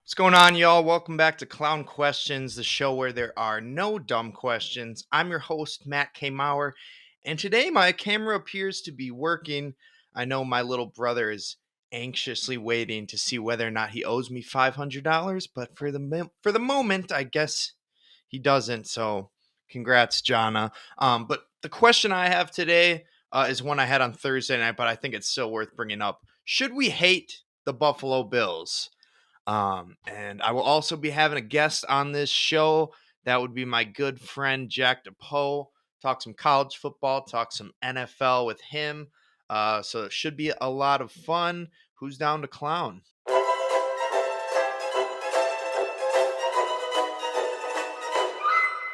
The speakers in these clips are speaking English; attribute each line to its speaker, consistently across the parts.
Speaker 1: What's going on, y'all? Welcome back to Clown Questions, the show where there are no dumb questions. I'm your host, Matt K. Maurer, and today my camera appears to be working. I know my little brother is anxiously waiting to see whether or not he owes me $500, but for the moment, I guess he doesn't. So, congrats, Jonna. But the question I have today is one I had on Thursday night, but I think it's still worth bringing up. Should we hate the Buffalo Bills? And I will also be having a guest on this show. That would be my good friend Jack DePeaux. Talk some college football, talk some NFL with him. So it should be a lot of fun. Who's down to clown?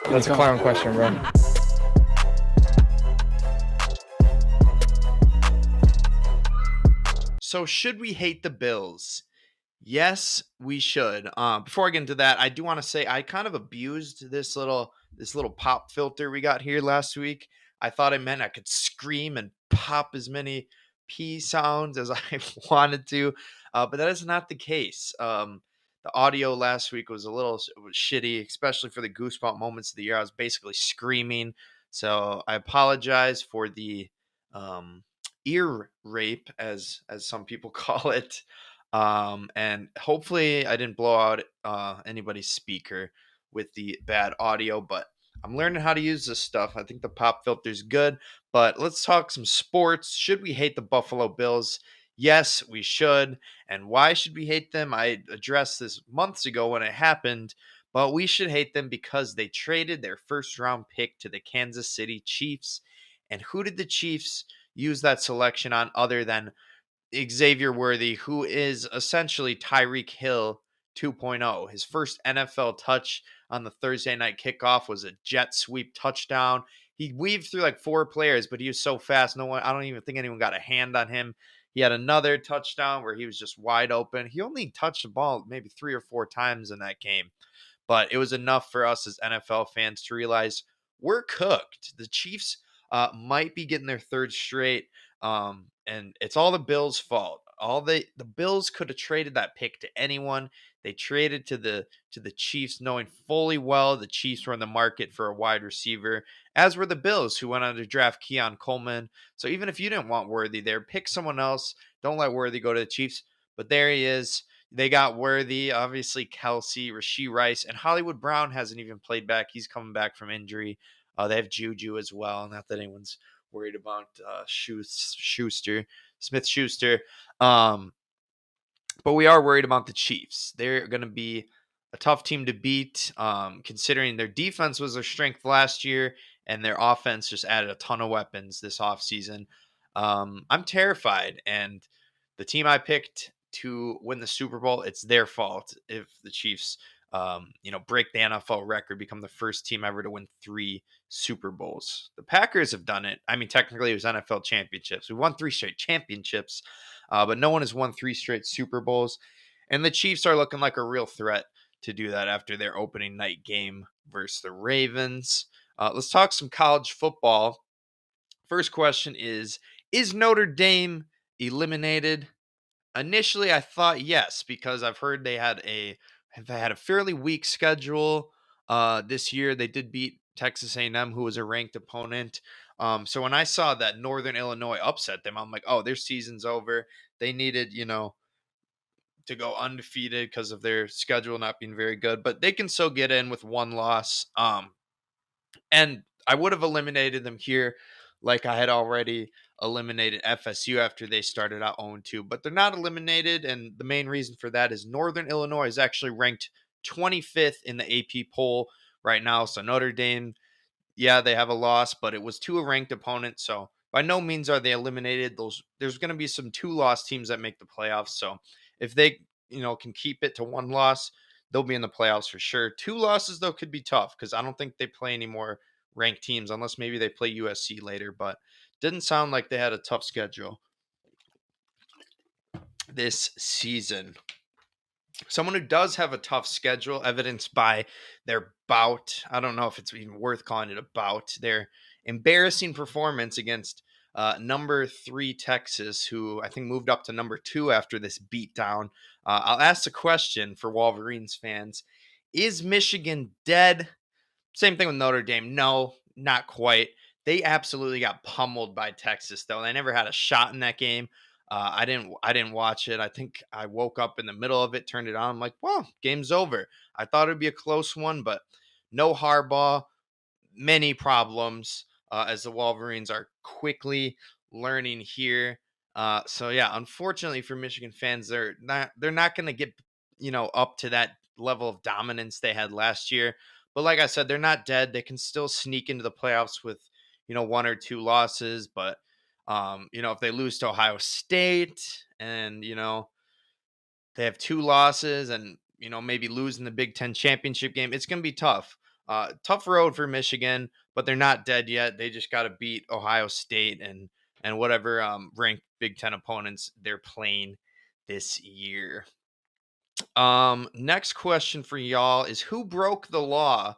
Speaker 2: That's a clown question, bro.
Speaker 1: So should we hate the Bills? Yes, we should. Before I get into that, I do want to say I kind of abused this little pop filter we got here last week. I thought it meant I could scream and pop as many P sounds as I wanted to, but that is not the case. The audio last week was was shitty, especially for the Goosebump moments of the year. I was basically screaming, so I apologize for the um, ear rape, as some people call it. And hopefully I didn't blow out anybody's speaker with the bad audio, but I'm learning how to use this stuff. I think the pop filter is good, but let's talk some sports. Should we hate the Buffalo Bills? Yes, we should. And why should we hate them? I addressed this months ago when it happened, but we should hate them because they traded their first round pick to the Kansas City Chiefs. And who did the Chiefs use that selection on other than Xavier Worthy, who is essentially Tyreek Hill 2.0? His first NFL touch on the Thursday night kickoff was a jet sweep touchdown. He weaved through like four players, but he was so fast. I don't even think anyone got a hand on him. He had another touchdown where he was just wide open. He only touched the ball maybe 3 or 4 times in that game, but it was enough for us as NFL fans to realize we're cooked. The Chiefs might be getting their third straight, and it's all the Bills' fault. All the Bills could have traded that pick to anyone. They traded to the Chiefs, knowing fully well the Chiefs were in the market for a wide receiver, as were the Bills, who went on to draft Keon Coleman. So even if you didn't want Worthy there, pick someone else. Don't let Worthy go to the Chiefs. But there he is. They got Worthy, obviously Kelsey, Rashee Rice, and Hollywood Brown hasn't even played back. He's coming back from injury. They have Juju as well. Not that anyone's worried about Smith Schuster. Um, but we are worried about the Chiefs. They're going to be a tough team to beat, considering their defense was their strength last year, and their offense just added a ton of weapons this offseason. I'm terrified, and the team I picked to win the Super Bowl, it's their fault if the Chiefs, break the NFL record, become the first team ever to win 3 Super Bowls. The Packers have done it. I mean, technically, it was NFL championships. We won 3 straight championships, but no one has won 3 straight Super Bowls. And the Chiefs are looking like a real threat to do that after their opening night game versus the Ravens. Let's talk some college football. First question is Notre Dame eliminated? Initially, I thought yes, because I've heard they had a fairly weak schedule this year. They did beat Texas A&M, who was a ranked opponent. So when I saw that Northern Illinois upset them, I'm like, oh, their season's over. They needed, to go undefeated because of their schedule not being very good, but they can still get in with one loss. And I would have eliminated them here, like I had already eliminated FSU after they started out 0-2, but they're not eliminated. And the main reason for that is Northern Illinois is actually ranked 25th in the AP poll right now. So Notre Dame, yeah, they have a loss, but it was to a ranked opponent. So by no means are they eliminated. There's going to be some 2-loss teams that make the playoffs. So if they, can keep it to 1 loss, they'll be in the playoffs for sure. 2 losses though could be tough because I don't think they play any more ranked teams unless maybe they play USC later, but didn't sound like they had a tough schedule this season. Someone who does have a tough schedule, evidenced by their bout. I don't know if it's even worth calling it a bout. Their embarrassing performance against number 3 Texas, who I think moved up to number 2 after this beatdown. I'll ask the question for Wolverines fans: is Michigan dead? Same thing with Notre Dame. No, not quite. They absolutely got pummeled by Texas, though. They never had a shot in that game. I didn't watch it. I think I woke up in the middle of it, turned it on. I'm like, well, game's over. I thought it'd be a close one, but no Harbaugh, many problems as the Wolverines are quickly learning here. So yeah, unfortunately for Michigan fans, they're not going to get up to that level of dominance they had last year. But like I said, they're not dead. They can still sneak into the playoffs with one or two losses. But if they lose to Ohio State and they have two losses and maybe losing the Big Ten championship game, it's going to be tough. Tough road for Michigan, but they're not dead yet. They just got to beat Ohio State and whatever ranked Big Ten opponents they're playing this year. Next question for y'all is, who broke the law?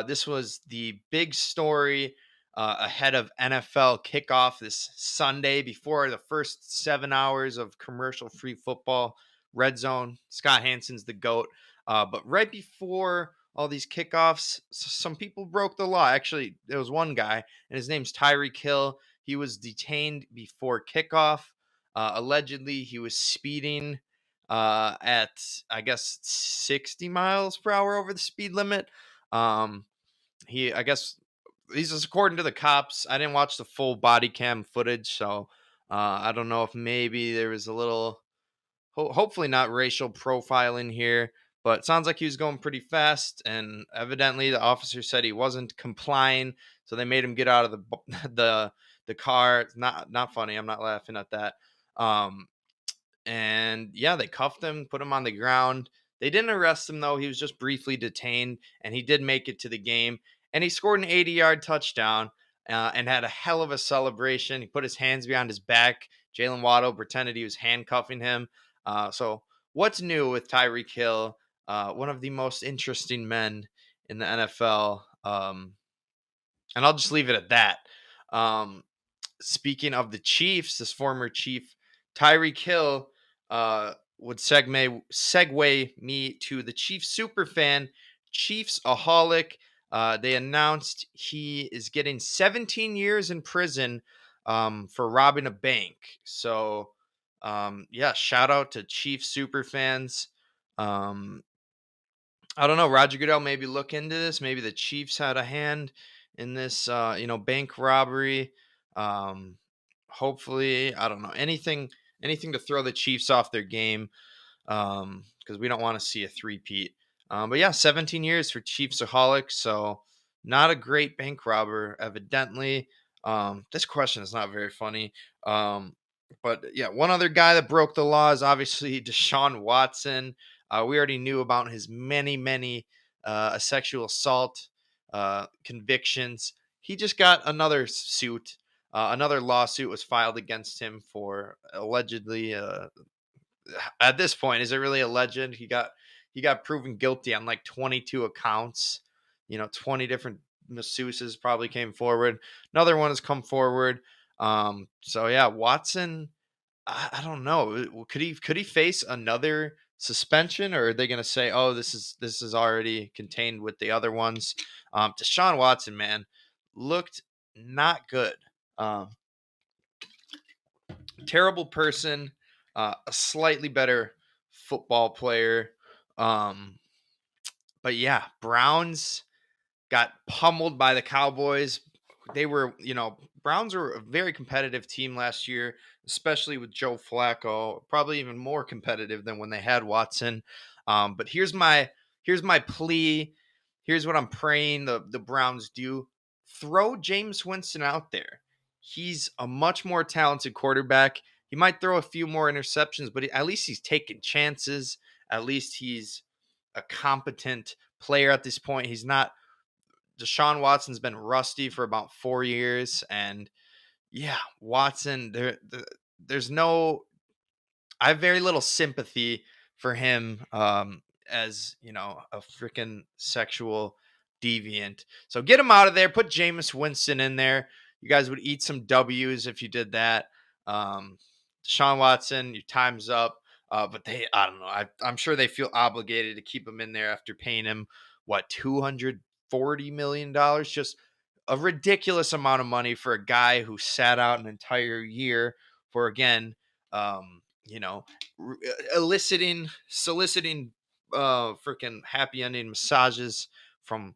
Speaker 1: This was the big story ahead of NFL kickoff this Sunday before the first 7 hours of commercial-free football. Red Zone, Scott Hansen's the GOAT. But right before all these kickoffs, some people broke the law. Actually, there was one guy, and his name's Tyreek Hill. He was detained before kickoff. Allegedly, he was speeding at, I guess, 60 miles per hour over the speed limit. I guess, these is according to the cops. I didn't watch the full body cam footage, so I don't know if maybe there was a little, hopefully not racial profiling here, but it sounds like he was going pretty fast, and evidently the officer said he wasn't complying, so they made him get out of the car. It's not funny. I'm not laughing at that. And yeah, they cuffed him, put him on the ground. They didn't arrest him, though. He was just briefly detained, and he did make it to the game. And he scored an 80-yard touchdown and had a hell of a celebration. He put his hands behind his back. Jalen Waddle pretended he was handcuffing him. So what's new with Tyreek Hill? One of the most interesting men in the NFL. And I'll just leave it at that. Speaking of the Chiefs, this former Chief, Tyreek Hill, would segue me to the Chiefs superfan, Chiefs-aholic. They announced he is getting 17 years in prison for robbing a bank. So, yeah, shout out to Chiefs superfans. I don't know. Roger Goodell maybe look into this. Maybe the Chiefs had a hand in this, bank robbery. Um, Hopefully, I don't know, anything to throw the Chiefs off their game, because we don't want to see a three-peat. But yeah, 17 years for Chiefsaholic, so not a great bank robber, evidently. This question is not very funny. But yeah, one other guy that broke the law is obviously Deshaun Watson. We already knew about his many sexual assault convictions. He just got another suit. Another lawsuit was filed against him for allegedly. At this point, is it really alleged? He got proven guilty on like 22 accounts. 20 different masseuses probably came forward. Another one has come forward. So yeah, Watson. I don't know. Could he face another suspension, or are they going to say, oh, this is already contained with the other ones? Deshaun Watson, man, looked not good. Um, Terrible person, a slightly better football player. But yeah, Browns got pummeled by the Cowboys. Browns were a very competitive team last year, especially with Joe Flacco, probably even more competitive than when they had Watson. But here's my plea. Here's what I'm praying the Browns do. Throw James Winston out there. He's a much more talented quarterback. He might throw a few more interceptions, but at least he's taking chances. At least he's a competent player at this point. He's not. Deshaun Watson's been rusty for about 4 years, and yeah, Watson. There's no. I have very little sympathy for him, as a freaking sexual deviant. So get him out of there. Put Jameis Winston in there. You guys would eat some W's if you did that. Deshaun Watson, your time's up. But I don't know. I'm sure they feel obligated to keep him in there after paying him what $240 million, just a ridiculous amount of money for a guy who sat out an entire year for again, you know, soliciting, freaking happy ending massages from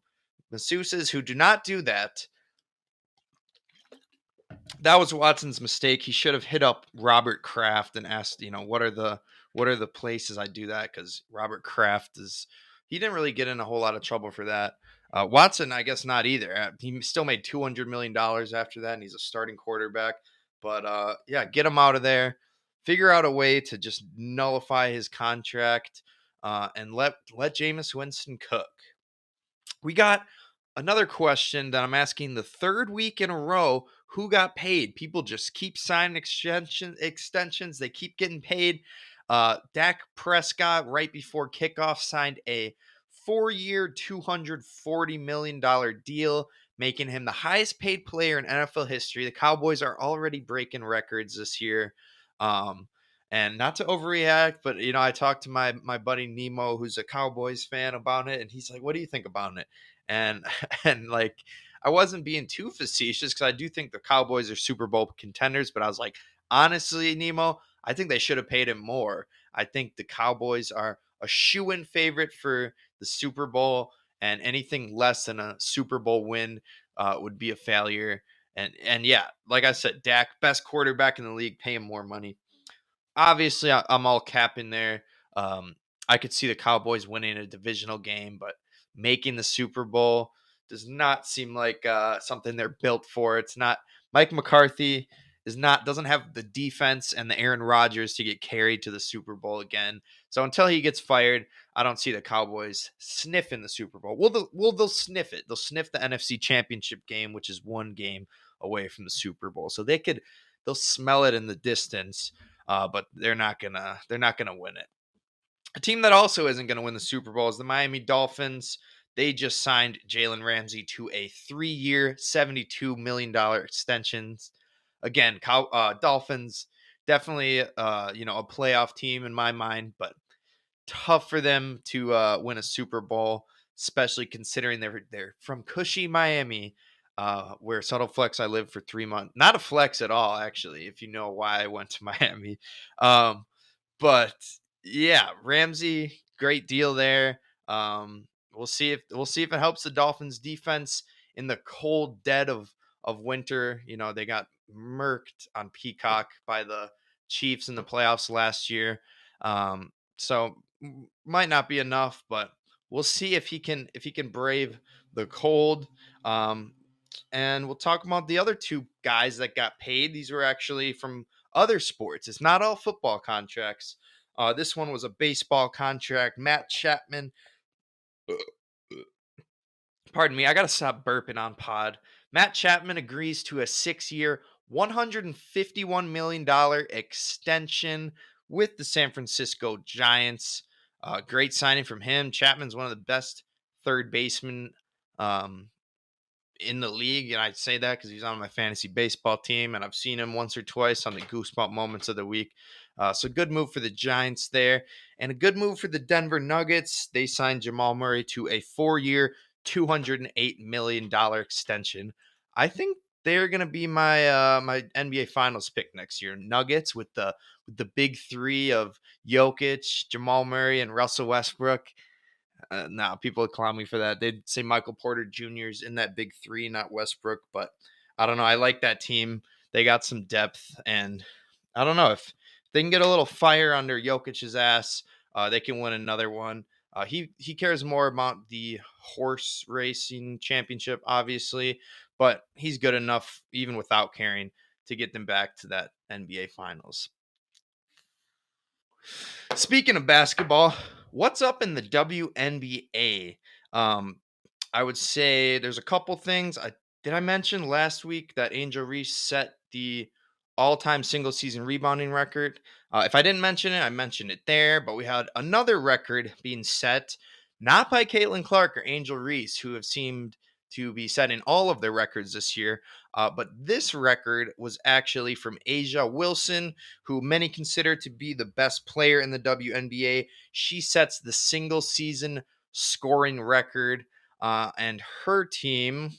Speaker 1: masseuses who do not do that. That was Watson's mistake. He should have hit up Robert Kraft and asked, what are the places I do that? Because Robert Kraft he didn't really get in a whole lot of trouble for that. Watson, I guess not either. He still made $200 million after that, and he's a starting quarterback. But yeah, get him out of there. Figure out a way to just nullify his contract, and let Jameis Winston cook. We got another question that I'm asking the third week in a row. Who got paid? People just keep signing extensions. They keep getting paid. Dak Prescott, right before kickoff, signed a 4-year, $240 million deal, making him the highest paid player in NFL history. The Cowboys are already breaking records this year. And not to overreact, but I talked to my buddy Nemo, who's a Cowboys fan, about it, and he's like, "What do you think about it?" And and like, I wasn't being too facetious because I do think the Cowboys are Super Bowl contenders, but I was like, honestly, Nemo, I think they should have paid him more. I think the Cowboys are a shoe-in favorite for the Super Bowl, and anything less than a Super Bowl win would be a failure. And yeah, like I said, Dak, best quarterback in the league, pay him more money. Obviously, I'm all capping there. I could see the Cowboys winning a divisional game, but making the Super Bowl does not seem like something they're built for. It's not. Mike McCarthy doesn't have the defense and the Aaron Rodgers to get carried to the Super Bowl again. So until he gets fired, I don't see the Cowboys sniffing the Super Bowl. They'll sniff it. They'll sniff the NFC Championship game, which is one game away from the Super Bowl. So they'll smell it in the distance. But they're not gonna win it. A team that also isn't gonna win the Super Bowl is the Miami Dolphins. They just signed Jalen Ramsey to a 3-year, $72 million extension. Again, Dolphins definitely a playoff team in my mind, but tough for them to win a Super Bowl, especially considering they're from Cushy, Miami, where subtle flex I lived for 3 months. Not a flex at all, actually, if you know why I went to Miami. Um, but yeah, Ramsey, great deal there. We'll see if it helps the Dolphins defense in the cold dead of winter. They got murked on Peacock by the Chiefs in the playoffs last year. So might not be enough, but we'll see if he can brave the cold. And we'll talk about the other two guys that got paid. These were actually from other sports. It's not all football contracts. This one was a baseball contract. Matt Chapman. Pardon me, I gotta stop burping on pod. Matt Chapman agrees to a 6-year, $151 million extension with the San Francisco Giants. Great signing from him. Chapman's one of the best third basemen in the league, and I'd say that because he's on my fantasy baseball team, and I've seen him once or twice on the Goosebump moments of the week. So good move for the Giants there, and a good move for the Denver Nuggets. They signed Jamal Murray to a 4-year, $208 million extension. I think they're gonna be my NBA Finals pick next year. Nuggets with the big three of Jokic, Jamal Murray, and Russell Westbrook. Now people would clown me for that. They'd say Michael Porter Jr.'s in that big three, not Westbrook. But I don't know. I like that team. They got some depth, and I don't know if they can get a little fire under Jokic's ass. They can win another one. He cares more about the horse racing championship, obviously, but he's good enough even without caring to get them back to that NBA Finals. Speaking of basketball, what's up in the WNBA? I would say there's a couple things. Did I mention last week that Angel Reese set the all-time single season rebounding record? If I didn't mention it, I mentioned it there. But we had another record being set, not by Caitlin Clark or Angel Reese, who have seemed to be setting all of their records this year. But this record was actually from Asia Wilson, who many consider to be the best player in the WNBA. She sets the single season scoring record, and her team,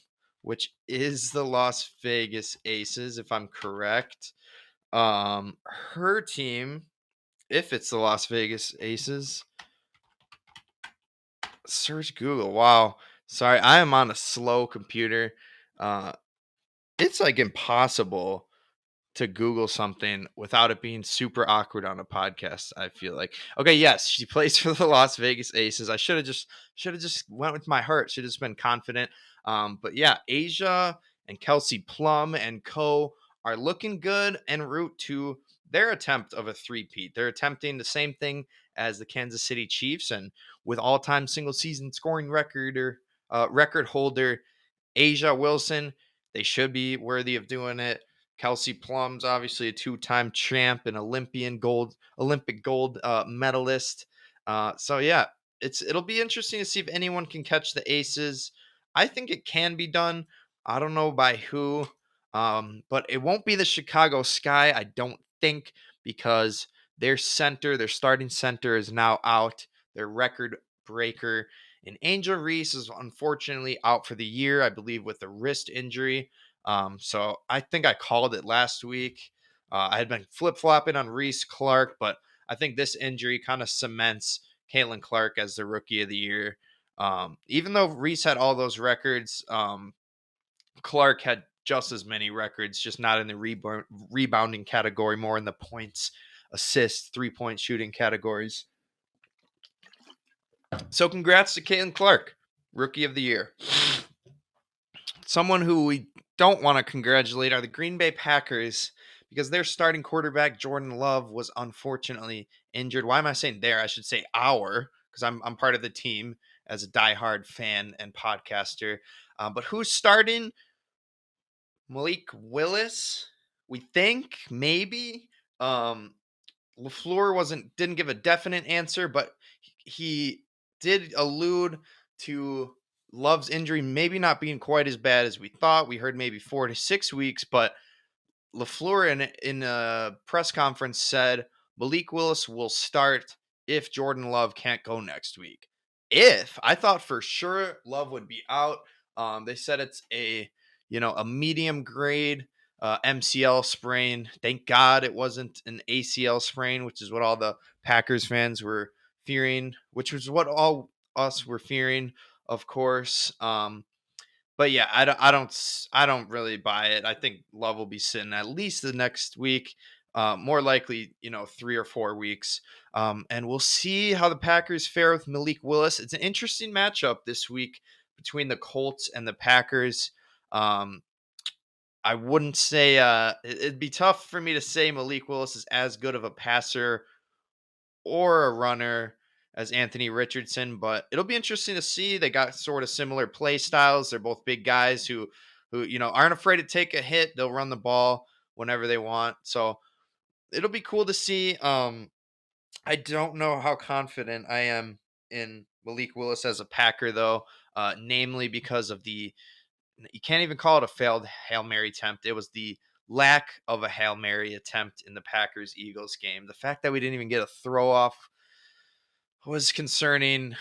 Speaker 1: which is the Las Vegas Aces, if I'm correct, her team, if it's the Las Vegas Aces, search Google. Wow. Sorry, I am on a slow computer. Uh, it's like impossible to Google something without it being super awkward on a podcast. I feel like, okay, yes, she plays for the Las Vegas Aces. I should have just went with my heart. Should have just been confident. But yeah, Asia and Kelsey Plum and co are looking good en route to their attempt of a three-peat. They're attempting the same thing as the Kansas City Chiefs, and with all-time single season scoring record holder Asia Wilson, they should be worthy of doing it. Kelsey Plum's obviously a two-time champ and Olympic gold medalist. So yeah, it'll be interesting to see if anyone can catch the Aces. I think it can be done. I don't know by who, but it won't be the Chicago Sky. I don't think, because their starting center is now out. Their record breaker, and Angel Reese is unfortunately out for the year, I believe, with a wrist injury. So I think I called it last week. I had been flip flopping on Reese Clark, but I think this injury kind of cements Caitlin Clark as the rookie of the year. Even though Reese had all those records, Clark had just as many records, just not in the rebounding category, more in the points, assists, 3-point shooting categories. So congrats to Caitlin Clark, rookie of the year. Someone who we don't want to congratulate are the Green Bay Packers, because their starting quarterback Jordan Love was unfortunately injured. Why am I saying their? I should say our, because I'm part of the team as a diehard fan and podcaster. But who's starting? Malik Willis, we think, maybe. LaFleur didn't give a definite answer, but he did allude to Love's injury maybe not being quite as bad as we thought. We heard maybe 4 to 6 weeks, but LaFleur in a press conference said Malik Willis will start if Jordan Love can't go next week. If I thought for sure Love would be out. They said it's a medium grade MCL sprain. Thank God it wasn't an ACL sprain, which is what all the Packers fans were fearing, which was what all us were fearing, of course. But yeah, I don't really buy it. I think Love will be sitting at least the next week, more likely 3 or 4 weeks, and we'll see how the Packers fare with Malik Willis. It's an interesting matchup this week between the Colts and the Packers. Um, I wouldn't say it'd be tough for me to say Malik Willis is as good of a passer or a runner as Anthony Richardson, but it'll be interesting to see. They got sort of similar play styles. They're both big guys who aren't afraid to take a hit. They'll run the ball whenever they want. So it'll be cool to see. I don't know how confident I am in Malik Willis as a Packer though, namely because of you can't even call it a failed Hail Mary attempt. It was the lack of a Hail Mary attempt in the Packers Eagles game. The fact that we didn't even get a throw off was concerning.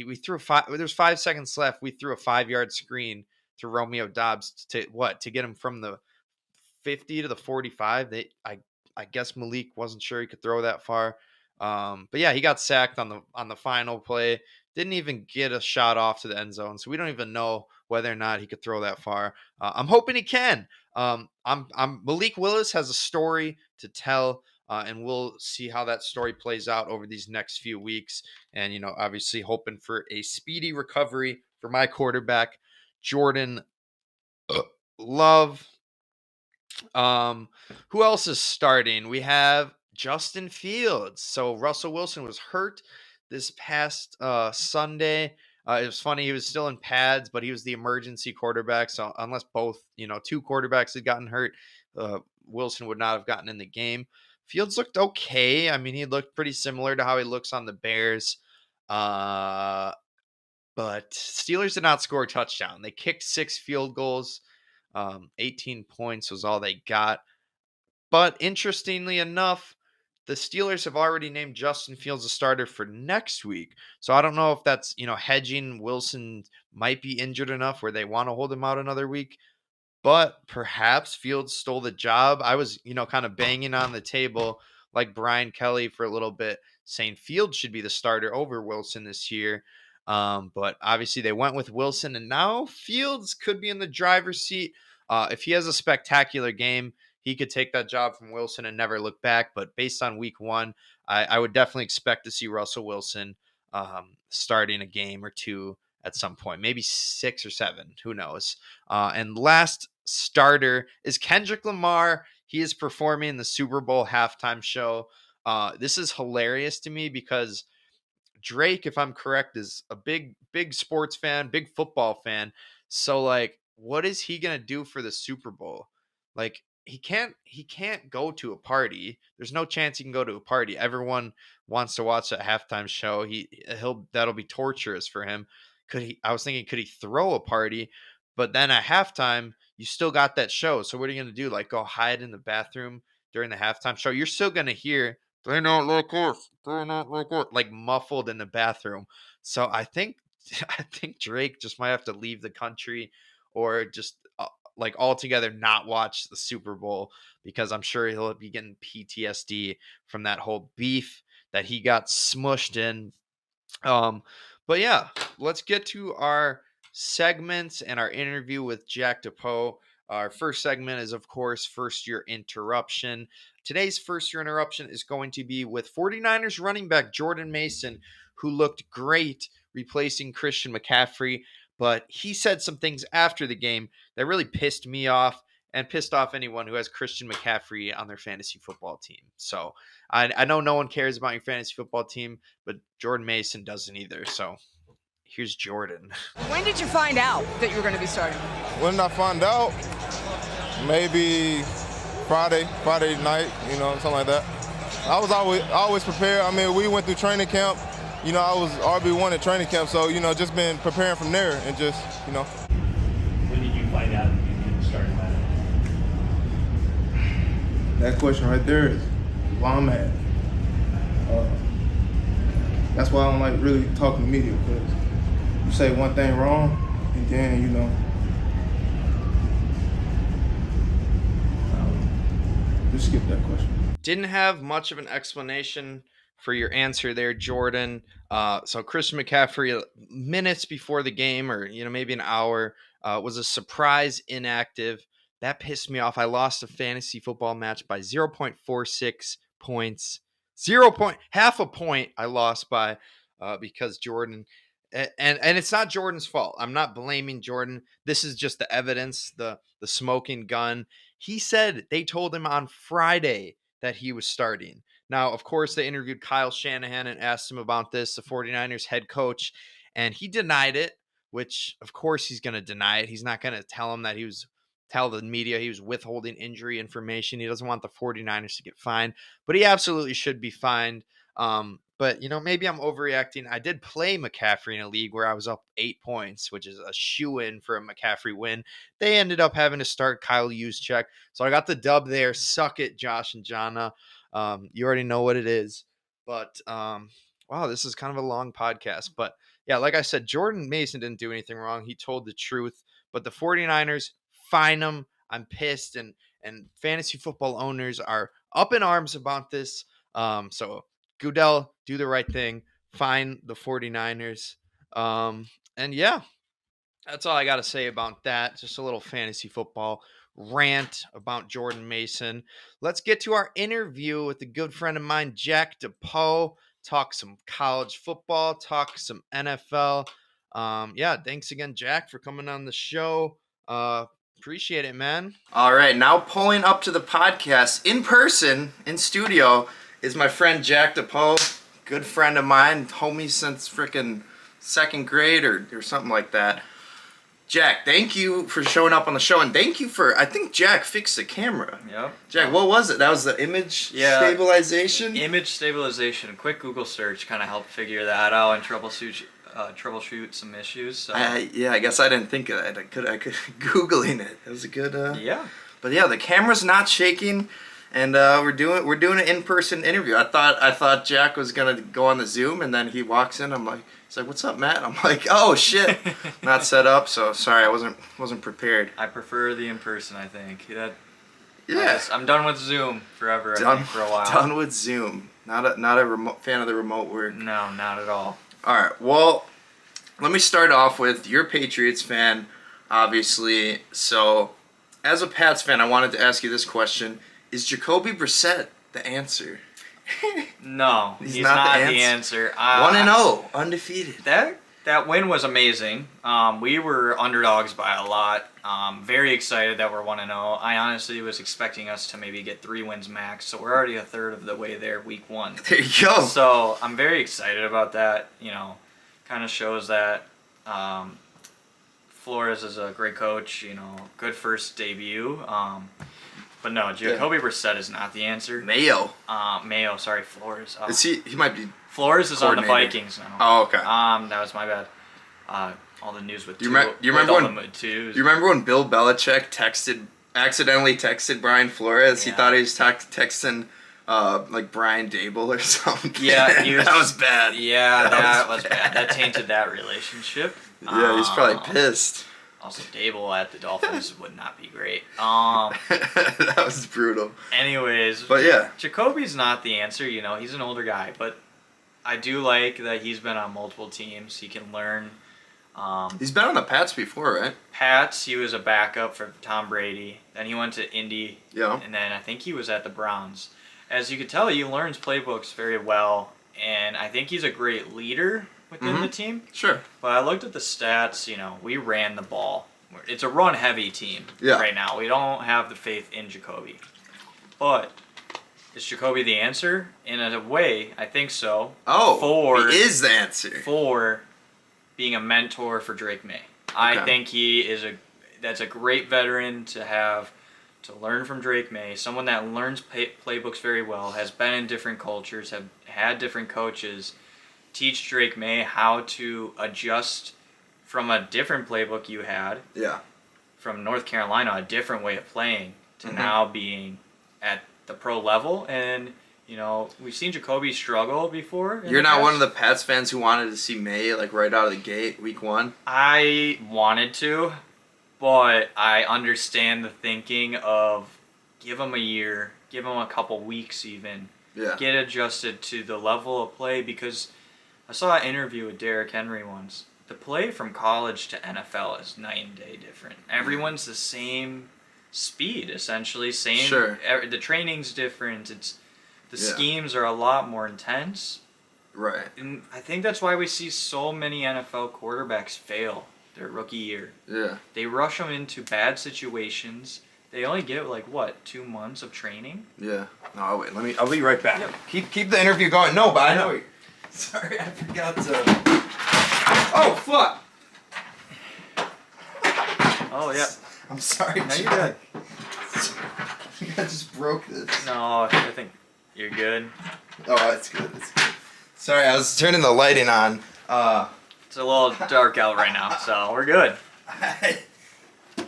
Speaker 1: We threw there's 5 seconds left. We threw a 5-yard screen to Romeo Dobbs to get him from the 50 to the 45. I guess Malik wasn't sure he could throw that far. But yeah, he got sacked on the final play. Didn't even get a shot off to the end zone, so we don't even know whether or not he could throw that far. I'm hoping he can. Malik Willis has a story to tell, and we'll see how that story plays out over these next few weeks. And obviously hoping for a speedy recovery for my quarterback, Jordan Love. Who else is starting? We have Justin Fields. So Russell Wilson was hurt this past Sunday. It was funny, he was still in pads, but he was the emergency quarterback. So unless both, two quarterbacks had gotten hurt, Wilson would not have gotten in the game. Fields looked okay. I mean, he looked pretty similar to how he looks on the Bears. But Steelers did not score a touchdown. They kicked 6 field goals. 18 points was all they got. But interestingly enough, the Steelers have already named Justin Fields a starter for next week. So I don't know if that's, hedging. Wilson might be injured enough where they want to hold him out another week. But perhaps Fields stole the job. I was, kind of banging on the table like Brian Kelly for a little bit, saying Fields should be the starter over Wilson this year. But obviously they went with Wilson, and now Fields could be in the driver's seat. If he has a spectacular game, he could take that job from Wilson and never look back. But based on week one, I would definitely expect to see Russell Wilson starting a game or two at some point, maybe 6 or 7, who knows. And last starter is Kendrick Lamar. He is performing in the Super Bowl halftime show. This is hilarious to me because Drake, if I'm correct, is a big sports fan, big football fan. So like, what is he gonna do for the Super Bowl? Like, he can't go to a party. There's no chance he can go to a party. Everyone wants to watch that halftime show. That'll be torturous for him. I was thinking, could he throw a party? But then at halftime, you still got that show. So what are you gonna do? Like, go hide in the bathroom during the halftime show? You're still gonna hear they're not like us. They're not like us. Like muffled in the bathroom. So I think I think Drake just might have to leave the country or just like altogether not watch the Super Bowl because I'm sure he'll be getting PTSD from that whole beef that he got smushed in. Um, but yeah, let's get to our segments and our interview with Jack DePeaux. Our first segment is, of course, first year interruption. Today's first year interruption is going to be with 49ers running back Jordan Mason, who looked great replacing Christian McCaffrey. But he said some things after the game that really pissed me off and pissed off anyone who has Christian McCaffrey on their fantasy football team. So I know no one cares about your fantasy football team, but Jordan Mason doesn't either. So here's Jordan.
Speaker 2: When did you find out that you were going to be starting?
Speaker 3: When did I find out? Maybe Friday night, something like that. I was always prepared. I mean, we went through training camp. I was RB1 at training camp, so, just been preparing from there and just.
Speaker 4: When did you find out you didn't start
Speaker 3: That question right there is why I'm at. That's why I don't like really talking to media, because you say one thing wrong, and then, just skip that question.
Speaker 1: Didn't have much of an explanation for your answer there, Jordan. So Christian McCaffrey, minutes before the game, or maybe an hour, was a surprise inactive. That pissed me off. I lost a fantasy football match by 0.46 points. Half a point I lost by because Jordan. And it's not Jordan's fault. I'm not blaming Jordan. This is just the evidence, the smoking gun. He said they told him on Friday that he was starting. Now, of course, they interviewed Kyle Shanahan and asked him about this, the 49ers head coach, and he denied it, which, of course, he's going to deny it. He's not going to tell the media he was withholding injury information. He doesn't want the 49ers to get fined, but he absolutely should be fined. But, maybe I'm overreacting. I did play McCaffrey in a league where I was up 8 points, which is a shoo-in for a McCaffrey win. They ended up having to start Kyle Juszczyk. So I got the dub there. Suck it, Josh and Jana. You already know what it is. But, wow, this is kind of a long podcast. But, yeah, like I said, Jordan Mason didn't do anything wrong. He told the truth. But the 49ers, fine him. I'm pissed. And fantasy football owners are up in arms about this. So Goodell, do the right thing. Fine the 49ers. And yeah, that's all I got to say about that. Just a little fantasy football rant about Jordan Mason. Let's get to our interview with a good friend of mine, Jack DePeaux. Talk some college football, talk some NFL. Yeah, thanks again, Jack, for coming on the show. Appreciate it, man. All right, now pulling up to the podcast in person, in studio, is my friend Jack DePeaux, good friend of mine, homie since freaking second grade or something like that. Jack, thank you for showing up on the show, and thank you for, I think Jack fixed the camera.
Speaker 5: Yep.
Speaker 1: Jack, what was it? That was the image stabilization?
Speaker 5: Image stabilization. A quick Google search kind of helped figure that out and troubleshoot troubleshoot some issues. So.
Speaker 6: I guess I didn't think of that. I could Googling it. It was a good.
Speaker 5: Yeah.
Speaker 6: But yeah, the camera's not shaking, and we're doing an in-person interview. I thought Jack was gonna go on the Zoom, and then he walks in. He's like, "What's up, Matt?" I'm like, "Oh shit, not set up." So sorry, I wasn't prepared.
Speaker 5: I prefer the in-person. I think that.
Speaker 6: Yeah.
Speaker 5: I'm done with Zoom forever. I think for a while.
Speaker 6: Done with Zoom. Not a remote fan of the remote work.
Speaker 5: No, not at all.
Speaker 6: All right. Well, let me start off with you're a Patriots fan, obviously. So, as a Pats fan, I wanted to ask you this question: is Jacoby Brissett the answer?
Speaker 5: No, he's
Speaker 6: not
Speaker 5: not
Speaker 6: the
Speaker 5: the answer.
Speaker 6: 1-0, undefeated.
Speaker 5: That win was amazing. We were underdogs by a lot. Very excited that we're 1-0. I honestly was expecting us to maybe get 3 wins max, so we're already a third of the way there week 1.
Speaker 6: There you go.
Speaker 5: So I'm very excited about that. Kind of shows that Flores is a great coach. Good first debut. But no, Jacoby Brissett is not the answer.
Speaker 6: Mayo.
Speaker 5: Sorry, Flores.
Speaker 6: Is he might be.
Speaker 5: Flores is on the
Speaker 6: coordinator.
Speaker 5: Vikings now.
Speaker 6: Oh, okay.
Speaker 5: That was my bad. All the news with
Speaker 6: Do you remember when Bill Belichick accidentally texted Brian Flores?
Speaker 5: Yeah.
Speaker 6: He thought he was texting like Brian Dable or something.
Speaker 5: Yeah,
Speaker 6: that was bad.
Speaker 5: Yeah, that was bad. That tainted that relationship.
Speaker 6: Yeah, he's probably pissed.
Speaker 5: Also, Dable at the Dolphins would not be great.
Speaker 6: That was brutal.
Speaker 5: Anyways,
Speaker 6: but yeah,
Speaker 5: Jacoby's not the answer. He's an older guy, but I do like that he's been on multiple teams. He can learn.
Speaker 6: He's been on the Pats before, right?
Speaker 5: Pats, he was a backup for Tom Brady. Then he went to Indy.
Speaker 6: Yeah.
Speaker 5: And then I think he was at the Browns. As you can tell, he learns playbooks very well, and I think he's a great leader within the team.
Speaker 6: Sure.
Speaker 5: But I looked at the stats. We ran the ball. It's a run-heavy team right now. We don't have the faith in Jacoby. But is Jacoby the answer? In a way, I think so.
Speaker 6: Oh, he is the answer.
Speaker 5: For being a mentor for Drake May. I think that's a great veteran to have to learn from Drake May, someone that learns playbooks very well, has been in different cultures, have had different coaches, teach Drake May how to adjust from a different playbook you had.
Speaker 6: Yeah.
Speaker 5: From North Carolina, a different way of playing to now being at the pro level. And we've seen Jacoby struggle before.
Speaker 6: You're not one of the Pats fans who wanted to see May right out of the gate, week 1?
Speaker 5: I wanted to, but I understand the thinking of give him a year, give him a couple weeks even, get adjusted to the level of play, because I saw an interview with Derrick Henry once. The play from college to NFL is night and day different. Everyone's the same speed, essentially.
Speaker 6: Sure.
Speaker 5: The training's different. The schemes are a lot more intense.
Speaker 6: Right.
Speaker 5: And I think that's why we see so many NFL quarterbacks fail their rookie year.
Speaker 6: Yeah.
Speaker 5: They rush them into bad situations. They only get 2 months of training.
Speaker 6: Yeah. No, wait. I'll be right back.
Speaker 5: Yep.
Speaker 6: Keep the interview going. No, but I know. Sorry, I forgot to. Oh fuck.
Speaker 5: Oh yeah.
Speaker 6: I'm sorry.
Speaker 5: No, you're good.
Speaker 6: I just broke this.
Speaker 5: No, I think you're good.
Speaker 6: Oh, that's good. That's good. Sorry, I was turning the lighting on.
Speaker 5: It's a little dark out right now, so we're good.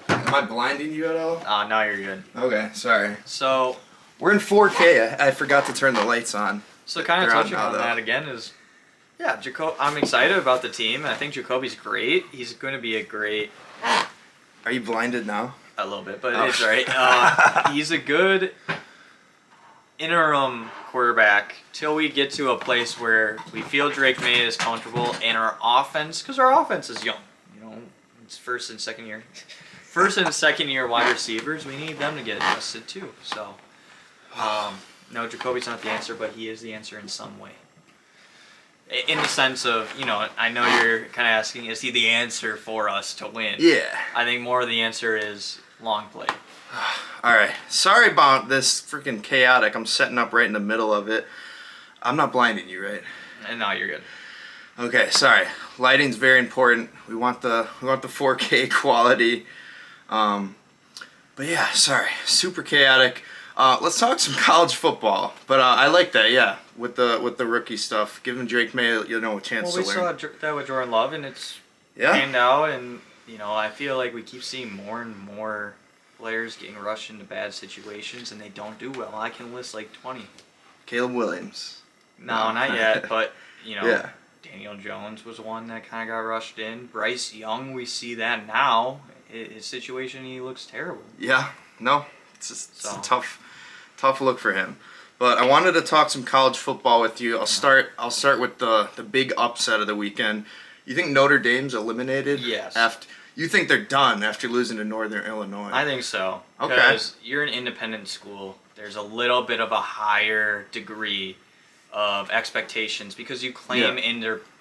Speaker 6: Am I blinding you at all?
Speaker 5: No, you're good.
Speaker 6: Okay, sorry.
Speaker 5: So
Speaker 6: we're in 4K. I forgot to turn the lights on.
Speaker 5: So kind of
Speaker 6: They're on
Speaker 5: touching
Speaker 6: now,
Speaker 5: on
Speaker 6: though.
Speaker 5: that again is, I'm excited about the team. I think Jacoby's great. He's going to be a great.
Speaker 6: Are you blinded now?
Speaker 5: A little bit, but it's all right. He's a good interim quarterback till we get to a place where we feel Drake May is comfortable in our offense, because our offense is young. It's first and second year wide receivers. We need them to get adjusted too. So, no, Jacoby's not the answer, but he is the answer in some way. In the sense of, I know you're kind of asking, is he the answer for us to win?
Speaker 6: Yeah.
Speaker 5: I think more of the answer is long play.
Speaker 6: All right. Sorry about this freaking chaotic. I'm setting up right in the middle of it. I'm not blinding you, right?
Speaker 5: And no, you're good.
Speaker 6: Okay, sorry. Lighting's very important. We want the 4K quality. But yeah, sorry. Super chaotic. Let's talk some college football. But I like that, yeah. with the rookie stuff, giving Drake May a chance
Speaker 5: Well,
Speaker 6: to
Speaker 5: we
Speaker 6: learn.
Speaker 5: saw that with Jordan Love, and it's
Speaker 6: Yeah.
Speaker 5: panned out. And I feel like we keep seeing more and more players getting rushed into bad situations, and they don't do well. I can list like 20.
Speaker 6: Caleb Williams.
Speaker 5: No, not yet, but
Speaker 6: Yeah.
Speaker 5: Daniel Jones was one that kind of got rushed in. Bryce Young, we see that now. His situation, he looks terrible.
Speaker 6: Yeah. No, it's
Speaker 5: So.
Speaker 6: a tough look for him. But I wanted to talk some college football with you. I'll start with the big upset of the weekend. You think Notre Dame's eliminated?
Speaker 5: Yes.
Speaker 6: You think they're done after losing to Northern Illinois?
Speaker 5: I think so.
Speaker 6: Okay.
Speaker 5: Because you're an independent school. There's a little bit of a higher degree of expectations because you claim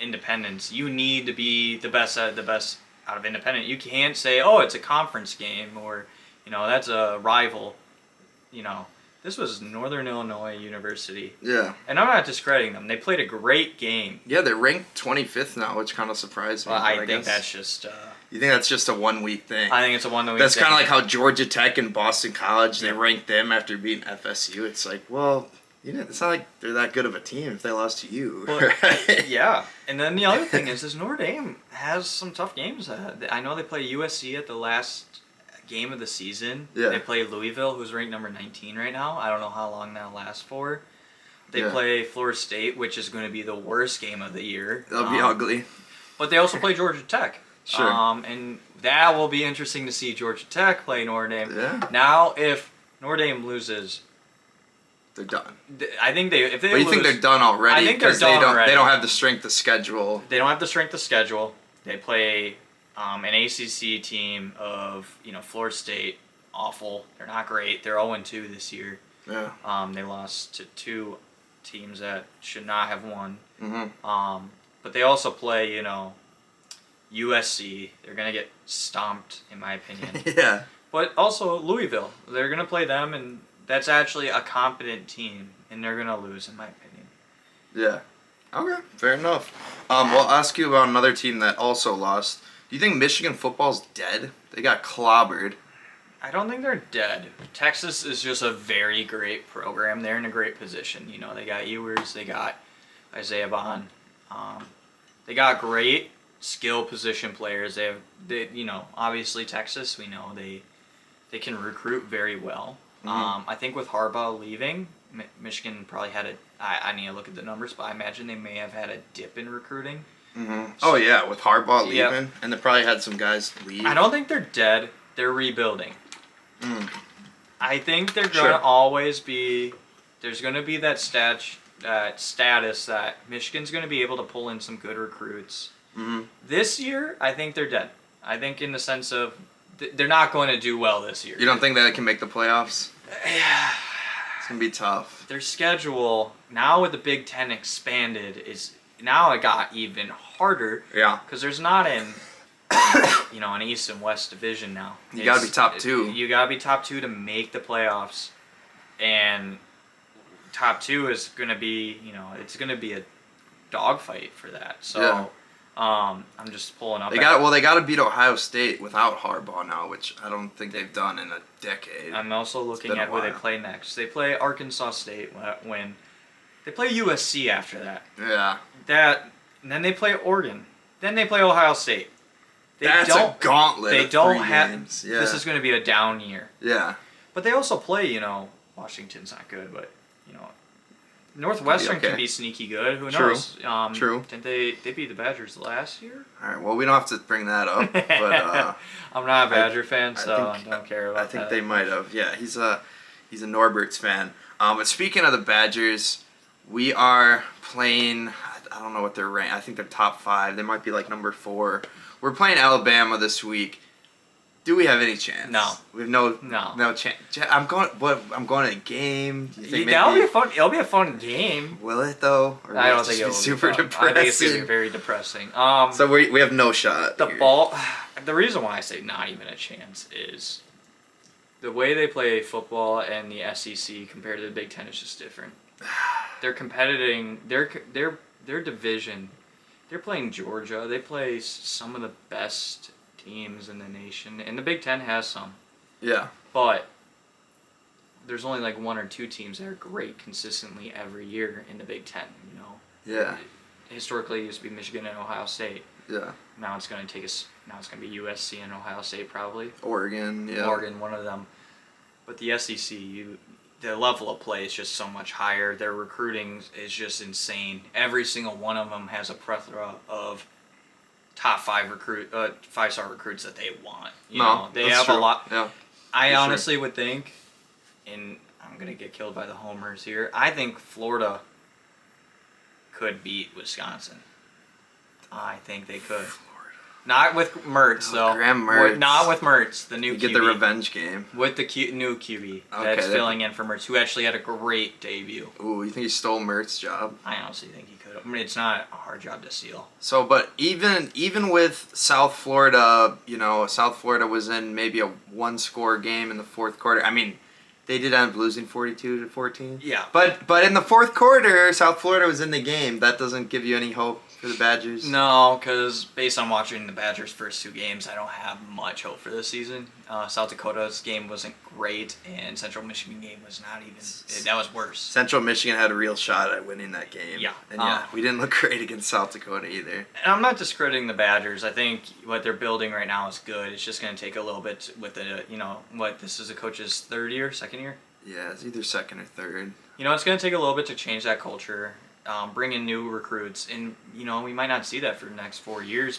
Speaker 5: independence. You need to be the best out of independent. You can't say, oh, it's a conference game or, that's a rival. This was Northern Illinois University.
Speaker 6: Yeah.
Speaker 5: And I'm not discrediting them. They played a great game.
Speaker 6: Yeah, they're ranked 25th now, which kind of surprised me.
Speaker 5: Well, I
Speaker 6: but
Speaker 5: think
Speaker 6: guess-
Speaker 5: that's just...
Speaker 6: You think that's just a 1 week thing?
Speaker 5: I think it's a one-week
Speaker 6: That's
Speaker 5: thing.
Speaker 6: kind of like how Georgia Tech and Boston College, they ranked them after beating FSU. It's like, well, it's not like they're that good of a team if they lost to you.
Speaker 5: Well,
Speaker 6: right?
Speaker 5: yeah. And then the other thing is Notre Dame has some tough games. I know they play USC at the last game of the season.
Speaker 6: Yeah.
Speaker 5: They play Louisville, who's ranked number 19 right now. I don't know how long that'll last for. They
Speaker 6: Yeah.
Speaker 5: play Florida State, which is going to be the worst game of the year.
Speaker 6: That'll be ugly.
Speaker 5: But they also play Georgia Tech.
Speaker 6: Sure.
Speaker 5: And that will be interesting to see Georgia Tech play Notre Dame.
Speaker 6: Yeah.
Speaker 5: Now, if Notre Dame loses,
Speaker 6: They're done.
Speaker 5: I think if they
Speaker 6: But you
Speaker 5: lose,
Speaker 6: think they're done already?
Speaker 5: I think they're
Speaker 6: 'Cause
Speaker 5: done already.
Speaker 6: They don't have the strength of schedule.
Speaker 5: They don't have the strength of schedule. They play an ACC team of Florida State, awful. They're not great. They're 0-2 this year.
Speaker 6: Yeah.
Speaker 5: They lost to two teams that should not have won.
Speaker 6: Mm-hmm.
Speaker 5: But they also play USC. They're gonna get stomped in my opinion.
Speaker 6: Yeah.
Speaker 5: But also Louisville. They're gonna play them, and that's actually a competent team, and they're gonna lose in my opinion.
Speaker 6: Yeah. Okay. Fair enough. Well, I'll ask you about another team that also lost. Do you think Michigan football's dead? They got clobbered.
Speaker 5: I don't think they're dead. Texas is just a very great program. They're in a great position. They got Ewers, they got Isaiah Bond. They got great skill position players. Obviously Texas, we know they can recruit very well.
Speaker 6: Mm-hmm.
Speaker 5: I think with Harbaugh leaving, Michigan probably had I need to look at the numbers, but I imagine they may have had a dip in recruiting.
Speaker 6: Mm-hmm. Oh yeah, with Harbaugh leaving,
Speaker 5: Yep.
Speaker 6: and they probably had some guys leave.
Speaker 5: I don't think they're dead. They're rebuilding.
Speaker 6: Mm.
Speaker 5: I think they're
Speaker 6: Sure.
Speaker 5: going to always be. There's going to be that status that Michigan's going to be able to pull in some good recruits.
Speaker 6: Mm-hmm.
Speaker 5: This year, I think they're dead. I think in the sense of they're not going to do well this year.
Speaker 6: You don't think they can make the playoffs? It's gonna be tough.
Speaker 5: Their schedule now with the Big Ten expanded is now it got even harder.
Speaker 6: Yeah.
Speaker 5: Because there's not an East and West division now.
Speaker 6: You gotta be top two.
Speaker 5: You gotta be top two to make the playoffs, and top two is gonna be it's gonna be a dogfight for that. So
Speaker 6: Yeah.
Speaker 5: I'm just pulling up.
Speaker 6: They got to beat Ohio State without Harbaugh now, which I don't think they've done in a decade.
Speaker 5: I'm also looking
Speaker 6: been a
Speaker 5: at who they
Speaker 6: while.
Speaker 5: play next. They play Arkansas State when they play USC after that.
Speaker 6: Yeah.
Speaker 5: And then they play Oregon. Then they play Ohio State.
Speaker 6: That's a gauntlet.
Speaker 5: They
Speaker 6: of
Speaker 5: don't
Speaker 6: 3
Speaker 5: have.
Speaker 6: games. Yeah.
Speaker 5: This is going to be a down year.
Speaker 6: Yeah.
Speaker 5: But they also play, Washington's not good, but Northwestern
Speaker 6: okay.
Speaker 5: can be sneaky good. Who
Speaker 6: True.
Speaker 5: knows?
Speaker 6: True.
Speaker 5: Didn't they beat the Badgers last year?
Speaker 6: All right. Well, we don't have to bring that up, but
Speaker 5: I'm not a Badger fan, so I
Speaker 6: think-
Speaker 5: don't care about
Speaker 6: I think
Speaker 5: that.
Speaker 6: they might have. Yeah, he's a Norbert's fan. But speaking of the Badgers, we are playing. I don't know what they're ranked. I think they're top 5. They might be like number 4. We're playing Alabama this week. Do we have any chance?
Speaker 5: No.
Speaker 6: We have
Speaker 5: No.
Speaker 6: no chance. I'm going to a game. Do you think
Speaker 5: That'll
Speaker 6: maybe-
Speaker 5: be fun. It'll be a fun game.
Speaker 6: Will it though? Or will
Speaker 5: I
Speaker 6: it
Speaker 5: don't
Speaker 6: just
Speaker 5: think
Speaker 6: be
Speaker 5: it will
Speaker 6: super
Speaker 5: be fun.
Speaker 6: depressing.
Speaker 5: I think it's gonna be very depressing.
Speaker 6: So we have no shot.
Speaker 5: The
Speaker 6: here.
Speaker 5: ball. The reason why I say not even a chance is the way they play football and the SEC compared to the Big Ten is just different. They're competing. Their division. They're playing Georgia. They play some of the best teams in the nation, and the Big Ten has some.
Speaker 6: Yeah.
Speaker 5: But there's only like one or two teams that are great consistently every year in the Big Ten. You know.
Speaker 6: Yeah.
Speaker 5: Historically, it used to be Michigan and Ohio State.
Speaker 6: Yeah.
Speaker 5: Now it's going to take us. Now it's going to be USC and Ohio State probably.
Speaker 6: Oregon. Yeah.
Speaker 5: Oregon, one of them. But the SEC, the level of play is just so much higher. Their recruiting is just insane. Every single one of them has a plethora of top 5-star recruits that they want. You know, they have
Speaker 6: true.
Speaker 5: a lot.
Speaker 6: Yeah.
Speaker 5: I honestly would think, and I'm gonna get killed by the homers here. I think Florida could beat Wisconsin. I think they could. Not with Mertz, though.
Speaker 6: Graham Mertz.
Speaker 5: Not with Mertz, the new
Speaker 6: You
Speaker 5: QB.
Speaker 6: get the revenge game.
Speaker 5: With the new QB
Speaker 6: Okay,
Speaker 5: that's filling in for Mertz, who actually had a great debut.
Speaker 6: Ooh, you think he stole Mertz's job?
Speaker 5: I honestly think he could. I mean, it's not a hard job to steal.
Speaker 6: So, but even with South Florida, you know, South Florida was in maybe a one-score game in the fourth quarter. I mean, they did end up losing 42-14.
Speaker 5: Yeah.
Speaker 6: But in the fourth quarter, South Florida was in the game. That doesn't give you any hope for the Badgers.
Speaker 5: No, because based on watching the Badgers' first two games, I don't have much hope for this season. South Dakota's game wasn't great, and Central Michigan game was not even. That was worse.
Speaker 6: Central Michigan had a real shot at winning that game.
Speaker 5: Yeah.
Speaker 6: And we didn't look great against South Dakota either.
Speaker 5: And I'm not discrediting the Badgers. I think what they're building right now is good. It's just going to take a little bit with the, this is a coach's second year?
Speaker 6: Yeah, it's either second or third.
Speaker 5: It's going to take a little bit to change that culture, bring in new recruits. And, we might not see that for the next 4 years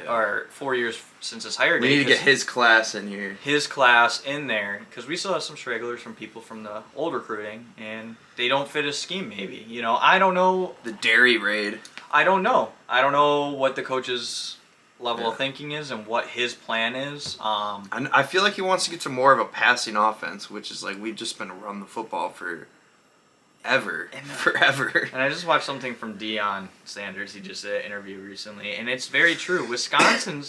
Speaker 5: or 4 years since his hire date.
Speaker 6: We need to get his class in here.
Speaker 5: His class in there, because we still have some stragglers from people from the old recruiting, and they don't fit his scheme maybe. I don't know.
Speaker 6: The dairy raid.
Speaker 5: I don't know. I don't know what the coach's level of thinking is and what his plan is.
Speaker 6: And I feel like he wants to get to more of a passing offense, which is like we've just been run the football forever.
Speaker 5: And I just watched something from Deion Sanders. He just did an interview recently, and it's very true. Wisconsin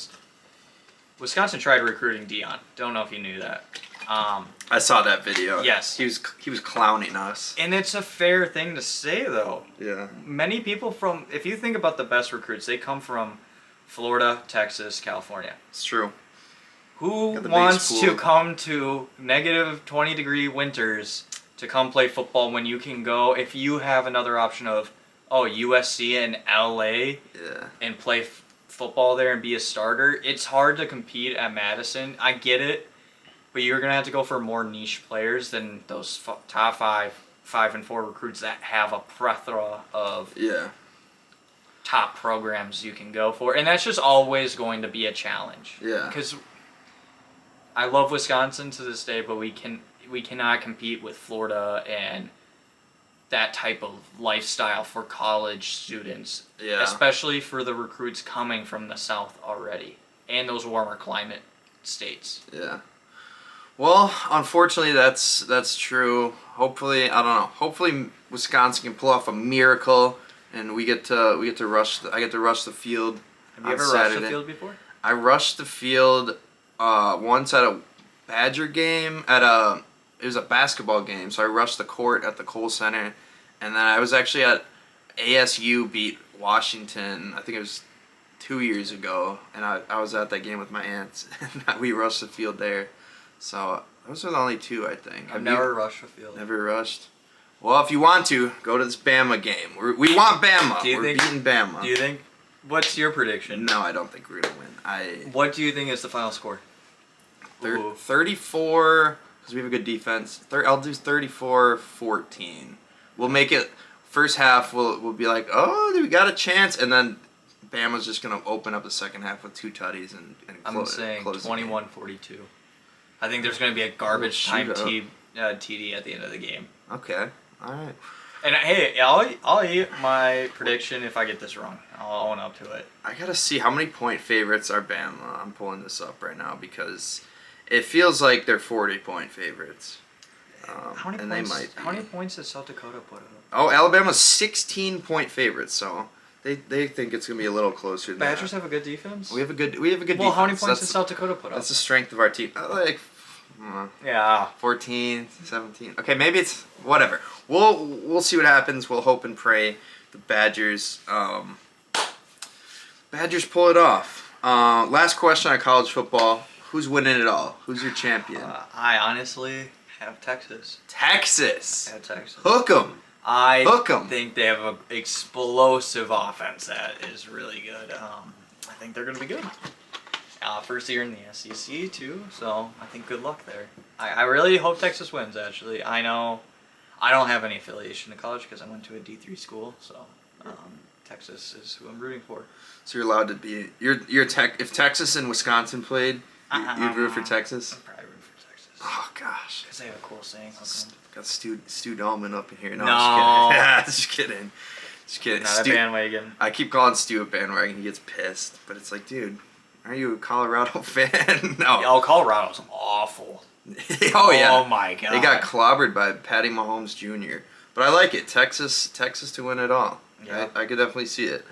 Speaker 5: tried recruiting Deion. Don't know if you knew that.
Speaker 6: I saw that video.
Speaker 5: Yes.
Speaker 6: He was clowning us.
Speaker 5: And it's a fair thing to say, though.
Speaker 6: Yeah.
Speaker 5: Many people if you think about the best recruits, they come from Florida, Texas, California.
Speaker 6: It's true.
Speaker 5: Who wants to come to negative 20-degree winters to come play football when you can go, if you have another option of, USC and LA and play football there and be a starter? It's hard to compete at Madison. I get it, but you're going to have to go for more niche players than those top 5 and 4 recruits that have a plethora of top programs you can go for. And that's just always going to be a challenge.
Speaker 6: Yeah.
Speaker 5: Because I love Wisconsin to this day, but we cannot compete with Florida and that type of lifestyle for college students.
Speaker 6: Yeah.
Speaker 5: Especially for the recruits coming from the South already and those warmer climate states.
Speaker 6: Yeah. Well, unfortunately, that's true. Hopefully, I don't know. Hopefully, Wisconsin can pull off a miracle, and I get to rush the field.
Speaker 5: Have you ever rushed the field before?
Speaker 6: I rushed the field once at a Badger game it was a basketball game, so I rushed the court at the Kohl Center, and then I was actually at ASU beat Washington. I think it was 2 years ago, and I was at that game with my aunts, and we rushed the field there. So those are the only two, I think.
Speaker 5: I've never rushed the field.
Speaker 6: Never rushed. Well, if you want to, go to this Bama game. We want Bama. We're beating Bama.
Speaker 5: Do you think? What's your prediction?
Speaker 6: No, I don't think we're gonna win.
Speaker 5: What do you think is the final score?
Speaker 6: 34, because we have a good defense. I'll do 34-14. We'll make it. First half, we'll be like, we got a chance, and then Bama's just gonna open up the second half with 2 tutties and
Speaker 5: I'm saying 21-42. I think there's gonna be a garbage time TD at the end of the game.
Speaker 6: Okay. All right.
Speaker 5: And hey, I'll eat my prediction if I get this wrong. I'll own up to it.
Speaker 6: I gotta see how many point favorites are Bama. I'm pulling this up right now because it feels like they're 40-point favorites.
Speaker 5: How many points did South Dakota put up?
Speaker 6: Oh, Alabama's 16-point favorites, so they think it's gonna be a little closer than
Speaker 5: Badgers
Speaker 6: that.
Speaker 5: have a good defense.
Speaker 6: We have a good defense.
Speaker 5: Well, how many points did South Dakota put up?
Speaker 6: That's the strength of our team. 14, 17. Okay, maybe it's whatever. We'll see what happens. We'll hope and pray the Badgers pull it off. Last question on college football: who's winning it all? Who's your champion?
Speaker 5: I honestly Have Texas.
Speaker 6: Texas.
Speaker 5: Have Texas.
Speaker 6: Hook 'em.
Speaker 5: I
Speaker 6: Hook 'em.
Speaker 5: think they have an explosive offense that is really good. I think they're going to be good. First year in the SEC too, so I think good luck there. I really hope Texas wins. Actually, I know I don't have any affiliation to college because I went to a D3 school, so Texas is who I'm rooting for.
Speaker 6: So you're allowed to be. If Texas and Wisconsin played, you'd root for Texas.
Speaker 5: I'd probably root for Texas.
Speaker 6: Oh gosh.
Speaker 5: Because they have a cool saying.
Speaker 6: Got Stu Dahlman up in here. No,
Speaker 5: No.
Speaker 6: I'm just kidding. Just kidding.
Speaker 5: Not a bandwagon.
Speaker 6: I keep calling Stu a bandwagon. He gets pissed, but it's like, dude, are you a Colorado fan? No.
Speaker 5: Oh, Colorado's awful.
Speaker 6: Oh yeah.
Speaker 5: Oh my god.
Speaker 6: They got clobbered by Patty Mahomes Jr. But I like it. Texas to win it all.
Speaker 5: Yeah.
Speaker 6: I could definitely see it.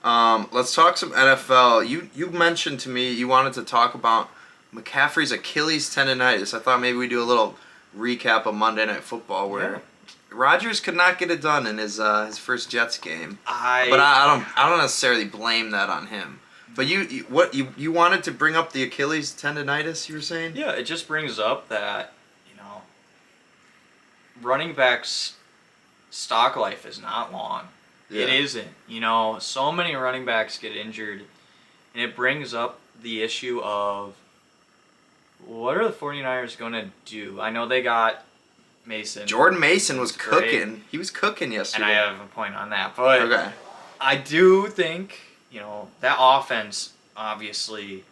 Speaker 6: Let's talk some NFL. You mentioned to me you wanted to talk about McCaffrey's Achilles tendonitis. I thought maybe we do a little recap of Monday Night Football where Rodgers could not get it done in his first Jets game. But I don't necessarily blame that on him. But you wanted to bring up the Achilles tendonitis, you were saying?
Speaker 5: Yeah, it just brings up that, running backs' stock life is not long.
Speaker 6: Yeah.
Speaker 5: It isn't. So many running backs get injured, and it brings up the issue of what are the 49ers going to do? I know they got Mason.
Speaker 6: Jordan Mason was
Speaker 5: Great.
Speaker 6: cooking. He was cooking yesterday.
Speaker 5: And I have a point on that. But
Speaker 6: Okay.
Speaker 5: I do think, that offense obviously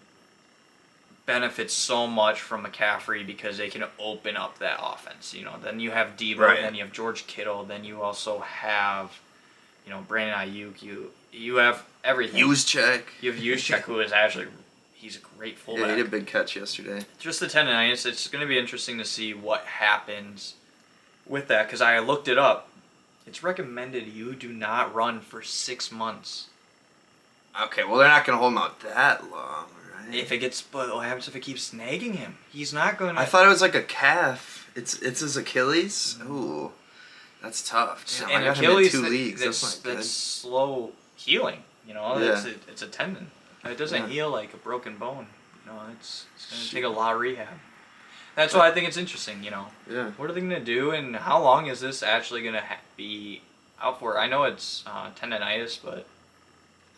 Speaker 5: benefits so much from McCaffrey because they can open up that offense. Then you have Debo,
Speaker 6: Right.
Speaker 5: then you have George Kittle, then you also have, Brandon Ayuk. You have everything.
Speaker 6: Juszczyk.
Speaker 5: You have Juszczyk, who is actually, he's a great fullback.
Speaker 6: Yeah, he did a big catch yesterday.
Speaker 5: Just the tendonitis, it's going to be interesting to see what happens with that because I looked it up. It's recommended you do not run for 6 months.
Speaker 6: Okay, well they're not gonna hold him out that long, right?
Speaker 5: But what happens if it keeps snagging him? He's not going to.
Speaker 6: I thought it was like a calf. It's his Achilles. Ooh, that's tough. Damn,
Speaker 5: and
Speaker 6: I got
Speaker 5: Achilles,
Speaker 6: him in 2 leagues. That's not good.
Speaker 5: that's slow healing.
Speaker 6: Yeah.
Speaker 5: It's a tendon. It doesn't
Speaker 6: Yeah.
Speaker 5: heal like a broken bone. It's going to take a lot of rehab. That's why I think it's interesting.
Speaker 6: Yeah.
Speaker 5: What are they going to do, and how long is this actually going to be out for? I know it's tendonitis, but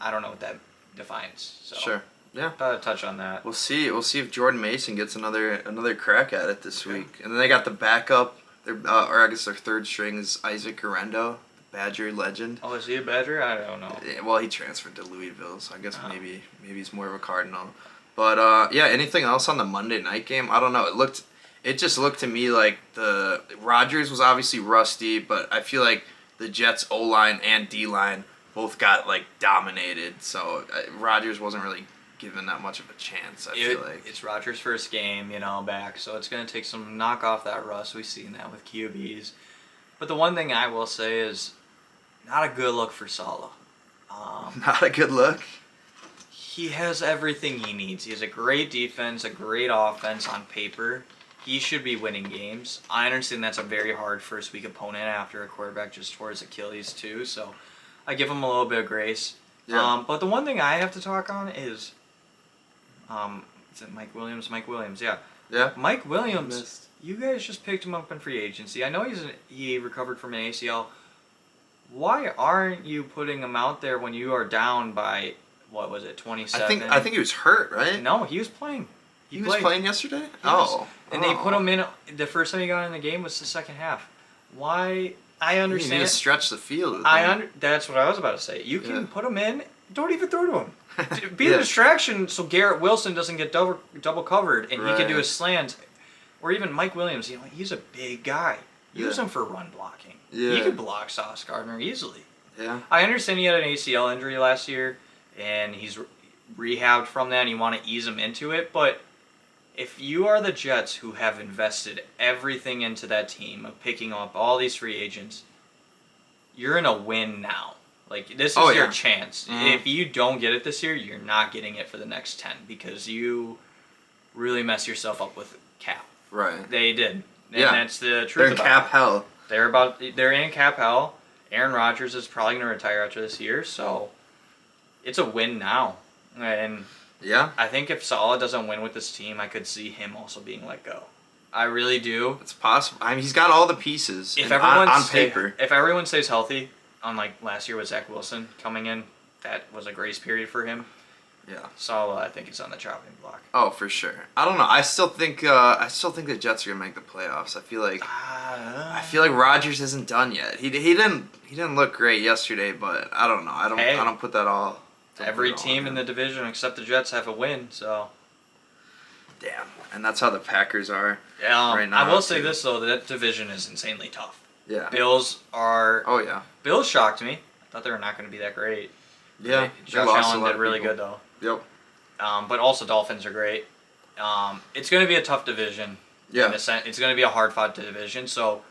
Speaker 5: I don't know what that defines. So
Speaker 6: Sure. Yeah.
Speaker 5: Thought I'd touch on that.
Speaker 6: We'll see. We'll see if Jordan Mason gets another crack at it this week. And then they got the backup. Their third string is Isaac Guerrero, the Badger legend.
Speaker 5: Oh, is he a Badger? I don't know.
Speaker 6: Yeah, well, he transferred to Louisville, so I guess maybe he's more of a Cardinal. But yeah, anything else on the Monday night game? I don't know. It just looked to me like the Rodgers was obviously rusty, but I feel like the Jets O-line and D-line both got dominated. So Rodgers wasn't really given that much of a chance. I feel like
Speaker 5: it's Rodgers' first game, back, so it's going to take some knock off that rust. We've seen that with QBs. But the one thing I will say is not a good look for Saleh.
Speaker 6: not a good look.
Speaker 5: He has everything he needs. He has a great defense, a great offense on paper. He should be winning games. I understand that's a very hard first week opponent after a quarterback just tore his Achilles too, so I give him a little bit of grace.
Speaker 6: Yeah.
Speaker 5: But the one thing I have to talk on is, is it Mike Williams? Mike Williams, yeah.
Speaker 6: Yeah.
Speaker 5: Mike Williams, you guys just picked him up in free agency. I know he recovered from an ACL. Why aren't you putting him out there when you are down by, what was it, 27?
Speaker 6: I think he was hurt, right?
Speaker 5: No, he was playing.
Speaker 6: He was playing yesterday?
Speaker 5: They put him in, the first time he got in the game was the second half. Why? I
Speaker 6: You
Speaker 5: understand.
Speaker 6: need to stretch the field.
Speaker 5: That's what I was about to say. You can put him in, don't even throw to him. Be
Speaker 6: Yeah.
Speaker 5: a distraction so Garrett Wilson doesn't get double covered and he can do
Speaker 6: Right.
Speaker 5: his slant. Or even Mike Williams, he's a big guy. Use
Speaker 6: Yeah.
Speaker 5: him for run blocking.
Speaker 6: Yeah.
Speaker 5: He could block Sauce Gardner easily.
Speaker 6: Yeah.
Speaker 5: I understand he had an ACL injury last year and he's rehabbed from that and you want to ease him into it, but if you are the Jets who have invested everything into that team of picking up all these free agents, you're in a win now. This is your chance.
Speaker 6: Mm-hmm.
Speaker 5: If you don't get it this year, you're not getting it for the next 10 because you really mess yourself up with cap.
Speaker 6: Right.
Speaker 5: They did. And
Speaker 6: Yeah.
Speaker 5: that's the truth
Speaker 6: They're in
Speaker 5: about
Speaker 6: cap
Speaker 5: it.
Speaker 6: hell.
Speaker 5: They're in cap hell. Aaron Rodgers is probably going to retire after this year, so it's a win now. And
Speaker 6: Yeah.
Speaker 5: I think if Saleh doesn't win with this team, I could see him also being let go. I really do.
Speaker 6: It's possible. I mean, he's got all the pieces
Speaker 5: If
Speaker 6: and
Speaker 5: everyone
Speaker 6: on paper.
Speaker 5: if everyone stays healthy, unlike last year with Zach Wilson coming in, that was a grace period for him.
Speaker 6: Yeah.
Speaker 5: So I think he's on the chopping block.
Speaker 6: Oh, for sure. I don't know. I still think the Jets are gonna make the playoffs. I feel like Rodgers isn't done yet. He didn't look great yesterday, but I don't know. I don't put that all.
Speaker 5: Every team in the division except the Jets have a win, so.
Speaker 6: Damn. And that's how the Packers are.
Speaker 5: Right now, I will say
Speaker 6: too.
Speaker 5: this though, that division is insanely tough.
Speaker 6: Yeah.
Speaker 5: Bills are.
Speaker 6: Oh yeah.
Speaker 5: Bills shocked me. I thought they were not going to be that great.
Speaker 6: Yeah.
Speaker 5: Josh Allen did really good though.
Speaker 6: Yep.
Speaker 5: But also Dolphins are great. It's going to be a tough division.
Speaker 6: Yeah.
Speaker 5: It's going to be a hard-fought division. So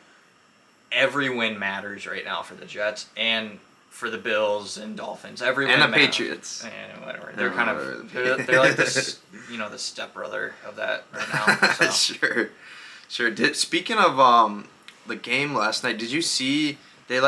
Speaker 5: every win matters right now for the Jets and for the Bills and Dolphins. Every win
Speaker 6: and the
Speaker 5: matters.
Speaker 6: Patriots.
Speaker 5: And whatever. They're kind of they're like this, the stepbrother of that right now. So.
Speaker 6: Sure. Speaking of the game last night, did you see they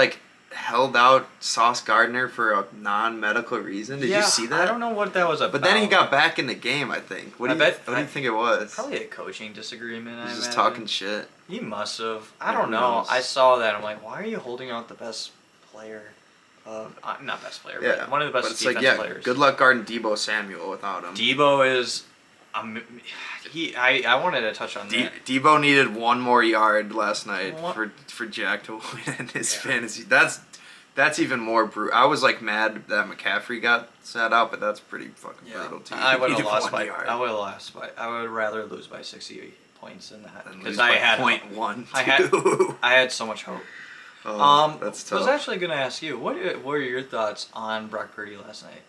Speaker 6: held out Sauce Gardner for a non-medical reason? Did you see that?
Speaker 5: I don't know what that was about.
Speaker 6: But then he got back in the game, I think. What do you think it was?
Speaker 5: Probably a coaching disagreement.
Speaker 6: He's
Speaker 5: I
Speaker 6: just
Speaker 5: imagine.
Speaker 6: talking shit.
Speaker 5: He must have. I don't
Speaker 6: Who
Speaker 5: know.
Speaker 6: knows?
Speaker 5: I saw that. I'm like, why are you holding out the best player? Not best player, but one of the best defensive players.
Speaker 6: Good luck guarding Deebo Samuel without him.
Speaker 5: Deebo is. I wanted to touch on that.
Speaker 6: Deebo needed one more yard last night for Jack to win in his fantasy. That's even more brutal. I was mad that McCaffrey got sat out, but that's pretty fucking brutal too.
Speaker 5: I would have lost by.
Speaker 6: Yard.
Speaker 5: I would have lost by. I would rather lose by 60 points than that
Speaker 6: because I had 0.1.
Speaker 5: I had so much hope.
Speaker 6: That's tough.
Speaker 5: I was actually going to ask you, what were your thoughts on Brock Purdy last night?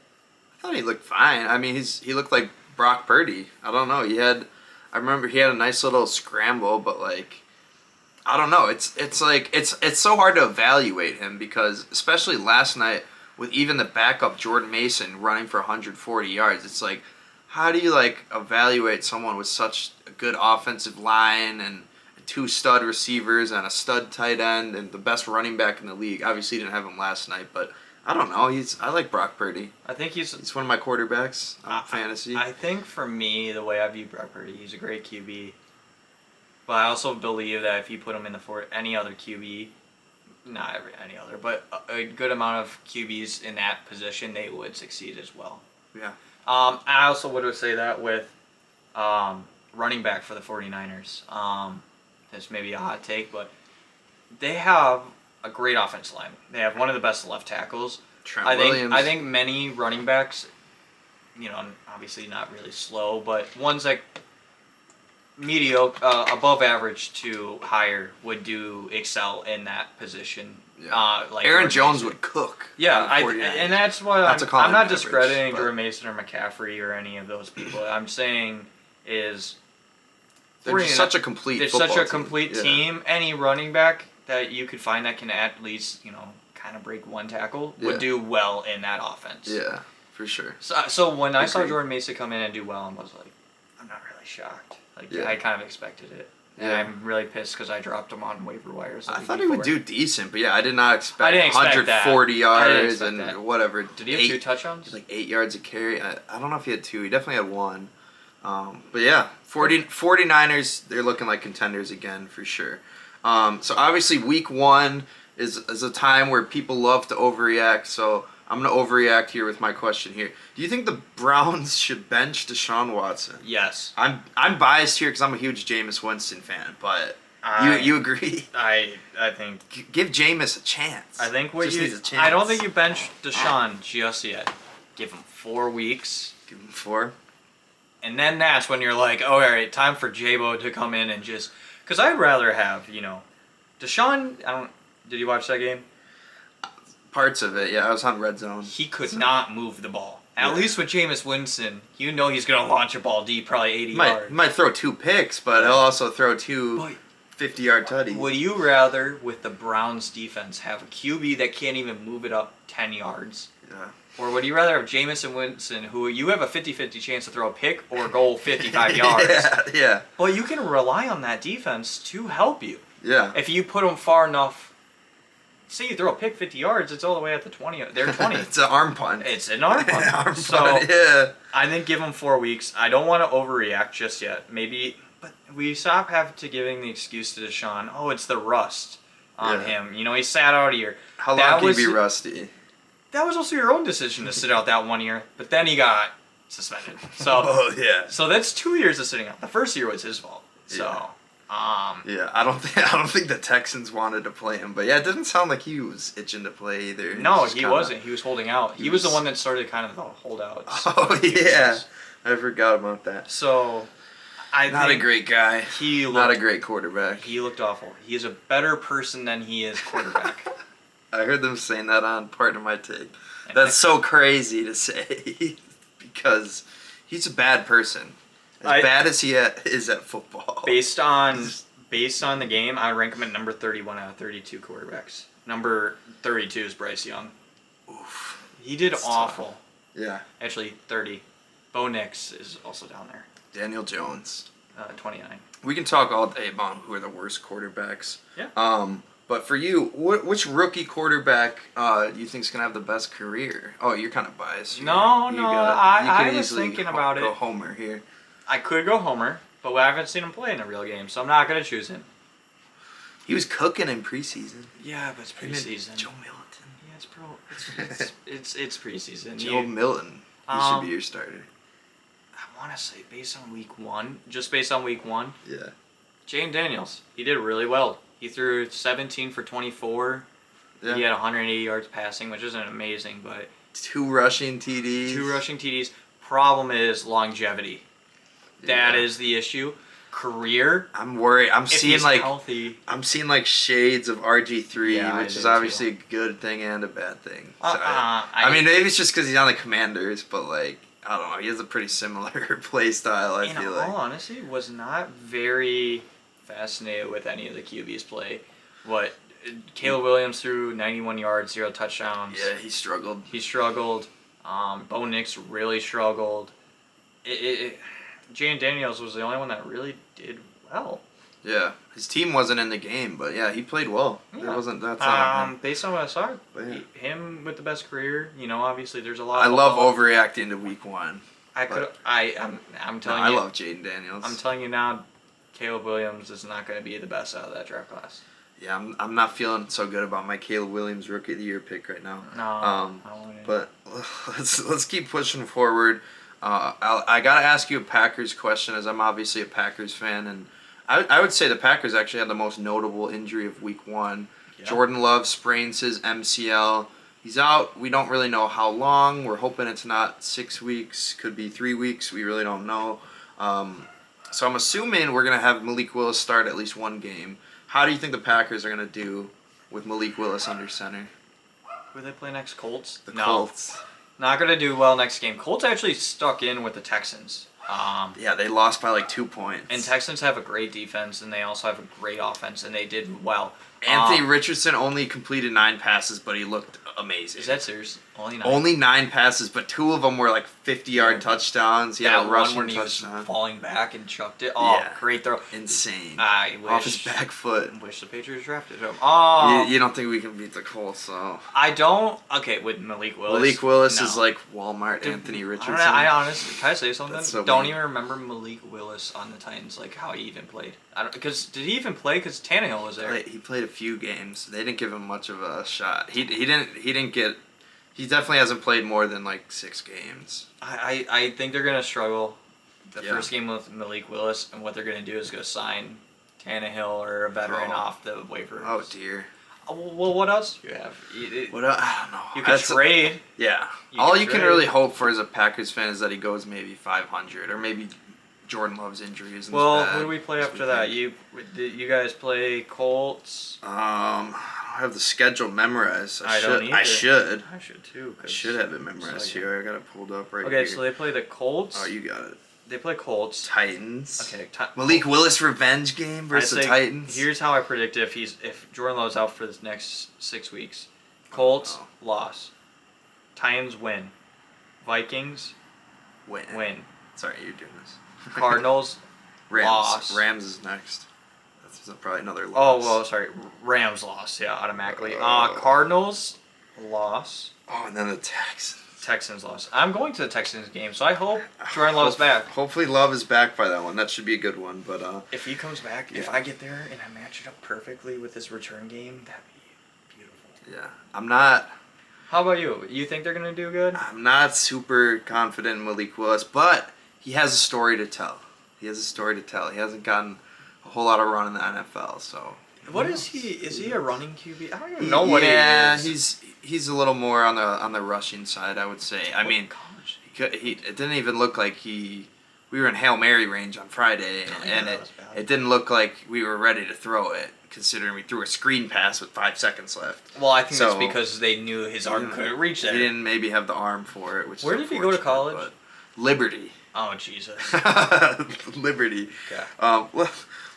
Speaker 6: I thought he looked fine. I mean, he looked like Brock Purdy. I don't know. I remember he had a nice little scramble, but I don't know. It's so hard to evaluate him because especially last night with even the backup Jordan Mason running for 140 yards, it's how do you evaluate someone with such a good offensive line and 2 stud receivers and a stud tight end and the best running back in the league? Obviously, he didn't have him last night, but I don't know. I like Brock Purdy.
Speaker 5: I think he's
Speaker 6: one of my quarterbacks on fantasy.
Speaker 5: I think for me, the way I view Brock Purdy, he's a great QB. But I also believe that if you put him in any other QB, not any other, but a good amount of QBs in that position, they would succeed as well.
Speaker 6: Yeah.
Speaker 5: I also would say that with running back for the 49ers. This may be a hot take, but they have a great offensive line. They have one of the best left tackles.
Speaker 6: Trent Williams.
Speaker 5: I think many running backs, obviously not really slow, but ones mediocre, above average to higher would excel in that position.
Speaker 6: Yeah. Aaron Jones would cook.
Speaker 5: Yeah, and that's what I'm not discrediting
Speaker 6: but...
Speaker 5: Jordan Mason or McCaffrey or any of those people. I'm saying is
Speaker 6: they're just such a complete.
Speaker 5: They're such a complete team. Any running back that you could find that can at least kind of break one tackle would do well in that offense.
Speaker 6: Yeah, for sure.
Speaker 5: So when I saw Jordan Mason come in and do well, I was like, I'm not really shocked. I kind of expected it. And I'm really pissed because I dropped him on waiver wires.
Speaker 6: I thought he would do decent, but I did not expect.
Speaker 5: I didn't expect
Speaker 6: 140
Speaker 5: that.
Speaker 6: yards and whatever.
Speaker 5: Did he have 2 touchdowns?
Speaker 6: 8 yards a carry. I don't know if he had 2. He definitely had 1. But yeah, 49ers, they're looking like contenders again for sure. So obviously week 1 is a time where people love to overreact. So I'm going to overreact here with my question here. Do you think the Browns should bench Deshaun Watson?
Speaker 5: Yes.
Speaker 6: I'm biased here because I'm a huge Jameis Winston fan, but you agree?
Speaker 5: I think
Speaker 6: give Jameis a chance.
Speaker 5: I think
Speaker 6: needs a chance.
Speaker 5: I don't think you bench Deshaun just yet. Give him 4 weeks.
Speaker 6: Give him 4.
Speaker 5: And then that's when you're like, oh, all right, time for J-Bo to come in and just... Because I'd rather have, Deshaun... Did you watch that game?
Speaker 6: Parts of it, yeah. I was on Red Zone.
Speaker 5: He could not move the ball. At least with Jameis Winston, he's going to launch a ball deep, probably 80 yards.
Speaker 6: He might throw 2 picks, but he'll also throw 2 50-yard tutties.
Speaker 5: Would you rather, with the Browns defense, have a QB that can't even move it up 10 yards?
Speaker 6: Yeah.
Speaker 5: Or would you rather have Jameis and Winston, who you have a 50-50 chance to throw a pick or goal 55 yards?
Speaker 6: Yeah.
Speaker 5: But you can rely on that defense to help you.
Speaker 6: Yeah.
Speaker 5: If you put them far enough, say you throw a pick 50 yards, it's all the way at the 20. They're 20.
Speaker 6: It's an arm punt.
Speaker 5: It's an arm punt.
Speaker 6: Yeah.
Speaker 5: I think give them 4 weeks. I don't want to overreact just yet. Maybe But we stop having to giving the excuse to Deshaun. Oh, it's the rust on him. You know, he sat out a year.
Speaker 6: How long can he be rusty?
Speaker 5: That was also your own decision to sit out that 1 year. But then he got suspended. So So that's 2 years of sitting out. The first year was his fault. So
Speaker 6: I don't think the Texans wanted to play him, but it didn't sound like he was itching to play either.
Speaker 5: No, he wasn't. He was holding out. He was the one that started kind of the holdouts.
Speaker 6: Oh yeah, I forgot about that.
Speaker 5: So,
Speaker 6: Not a great guy. Not a great quarterback.
Speaker 5: He looked awful. He is a better person than he is quarterback.
Speaker 6: I heard them saying that on Part of My Take. That's so crazy to say because he's a bad person. As bad as he is at football.
Speaker 5: Based on the game, I rank him at number 31 out of 32 quarterbacks. Number 32 is Bryce Young.
Speaker 6: Oof.
Speaker 5: He did awful.
Speaker 6: Tough. Yeah.
Speaker 5: Actually, 30. Bo Nix is also down there.
Speaker 6: Daniel Jones.
Speaker 5: 29.
Speaker 6: We can talk all day about who are the worst quarterbacks.
Speaker 5: Yeah.
Speaker 6: But for you, which rookie quarterback do you think is going to have the best career? Oh, you're kind of biased.
Speaker 5: I was thinking about
Speaker 6: go
Speaker 5: it.
Speaker 6: Homer here.
Speaker 5: I could go Homer, but I haven't seen him play in a real game, so I'm not going to choose him.
Speaker 6: He was cooking in preseason.
Speaker 5: Yeah, but it's preseason.
Speaker 6: Joe Milton.
Speaker 5: Yeah, it's preseason.
Speaker 6: Joe Milton. He should be your starter.
Speaker 5: I want to say based on week one,
Speaker 6: Yeah.
Speaker 5: Jaden Daniels. He did really well. He threw 17 for 24.
Speaker 6: Yeah.
Speaker 5: He had 180 yards passing, which isn't amazing, but
Speaker 6: 2 rushing TDs.
Speaker 5: Problem is longevity. That is the issue. Career.
Speaker 6: I'm worried. I'm seeing
Speaker 5: healthy.
Speaker 6: I'm seeing like shades of RG3,
Speaker 5: Yeah,
Speaker 6: which is obviously a good thing and a bad thing. So
Speaker 5: I
Speaker 6: mean, maybe it's just because he's on the Commanders, but like I don't know. He has a pretty similar play style. I feel like.
Speaker 5: In all honesty, was not very fascinated with any of the QB's play. Caleb Williams threw 91 yards, 0 touchdowns.
Speaker 6: Yeah, he struggled.
Speaker 5: Bo Nix really struggled. Jaden Daniels was the only one that really did well.
Speaker 6: Yeah, his team wasn't in the game, but yeah, he played well.
Speaker 5: Yeah.
Speaker 6: That's not
Speaker 5: based on what I saw, him with the best career. You know, obviously there's a lot.
Speaker 6: I love overreacting to week one.
Speaker 5: I'm telling you.
Speaker 6: I love Jaden Daniels.
Speaker 5: I'm telling you now, Caleb Williams is not going to be the best out of that draft class.
Speaker 6: Yeah, I'm not feeling so good about my Caleb Williams Rookie of the Year pick right now.
Speaker 5: No,
Speaker 6: but let's keep pushing forward. I gotta ask you a Packers question, as I'm obviously a Packers fan, and I would say the Packers actually had the most notable injury of Week 1. Yeah. Jordan Love sprains his MCL. He's out. We don't really know how long. We're hoping it's not 6 weeks. Could be 3 weeks. We really don't know. So I'm assuming we're gonna have Malik Willis start at least one game. How do you think the Packers are gonna do with Malik Willis under center?
Speaker 5: Who do they play next? Colts?
Speaker 6: The Colts.
Speaker 5: Not going to do well next game. Colts actually stuck in with the Texans.
Speaker 6: Yeah, they lost by like 2 points.
Speaker 5: And Texans have a great defense, and they also have a great offense, and they did well.
Speaker 6: Anthony Richardson only completed 9 passes, but he looked amazing.
Speaker 5: Is that serious? Only 9?
Speaker 6: Only 9 passes, but 2 of them were like 50-yard touchdowns. He had a rushing
Speaker 5: one when
Speaker 6: touchdown.
Speaker 5: He was falling back and chucked it. Oh, yeah. Great throw.
Speaker 6: Insane.
Speaker 5: Off
Speaker 6: his back foot.
Speaker 5: Wish the Patriots drafted him.
Speaker 6: You don't think we can beat the Colts, so.
Speaker 5: I don't. Okay, with Malik Willis.
Speaker 6: Malik Willis is like Walmart Anthony Richardson.
Speaker 5: I honestly, can I say something?
Speaker 6: So
Speaker 5: don't even remember Malik Willis on the Titans, like how he even played. Did he even play? Because Tannehill was there.
Speaker 6: He played a few games. They didn't give him much of a shot. He didn't get. He definitely hasn't played more than like 6 games.
Speaker 5: I think they're gonna struggle the first game with Malik Willis, and what they're gonna do is go sign Tannehill or a veteran off the waiver.
Speaker 6: Oh dear.
Speaker 5: Well, what else do you have?
Speaker 6: What else? I don't know.
Speaker 5: You can trade.
Speaker 6: Yeah. All you can really hope for as a Packers fan is that he goes maybe 500, or maybe Jordan Love's injury isn't as bad.
Speaker 5: Who do we play after that? You guys play Colts?
Speaker 6: I don't have the schedule memorized.
Speaker 5: I don't either.
Speaker 6: I should.
Speaker 5: I should too.
Speaker 6: I should have it memorized here. I got it pulled up right here.
Speaker 5: Okay, so they play the Colts.
Speaker 6: Oh, you got it.
Speaker 5: They play Colts.
Speaker 6: Titans.
Speaker 5: Okay.
Speaker 6: Malik Willis revenge game versus the Titans.
Speaker 5: Here's how I predict if Jordan Love's out for the next 6 weeks. Colts loss. Titans win. Vikings win.
Speaker 6: Sorry, you're doing this.
Speaker 5: Cardinals loss.
Speaker 6: Rams is next. That's probably another loss.
Speaker 5: Oh well, sorry. Rams loss. Yeah, automatically. Cardinals loss.
Speaker 6: Oh, and then the Texans.
Speaker 5: Texans lost. I'm going to the Texans game, so I hope Jordan Love's back.
Speaker 6: Hopefully Love is back by that one. That should be a good one. But
Speaker 5: If he comes back, if I get there and I match it up perfectly with his return game, that'd be beautiful.
Speaker 6: yeah, I'm not
Speaker 5: How about you? You think they're gonna do good?
Speaker 6: super confident in Malik Willis, but he has a story to tell. He hasn't gotten a whole lot of run in the NFL, so.
Speaker 5: What is he? Is he a running QB? I don't even know what he is.
Speaker 6: He's a little more on the rushing side, I would say. I mean,
Speaker 5: College.
Speaker 6: it didn't even look like we were in Hail Mary range on Friday, and
Speaker 5: that was bad.
Speaker 6: it didn't look like we were ready to throw it, considering we threw a screen pass with 5 seconds left.
Speaker 5: Well, I think that's
Speaker 6: So-
Speaker 5: because they knew his arm couldn't reach
Speaker 6: He
Speaker 5: there.
Speaker 6: didn't maybe have the arm for it, which
Speaker 5: Where
Speaker 6: is
Speaker 5: did he go to
Speaker 6: unfortunate,
Speaker 5: college?
Speaker 6: but Liberty.
Speaker 5: Oh Jesus.
Speaker 6: Liberty.
Speaker 5: Okay.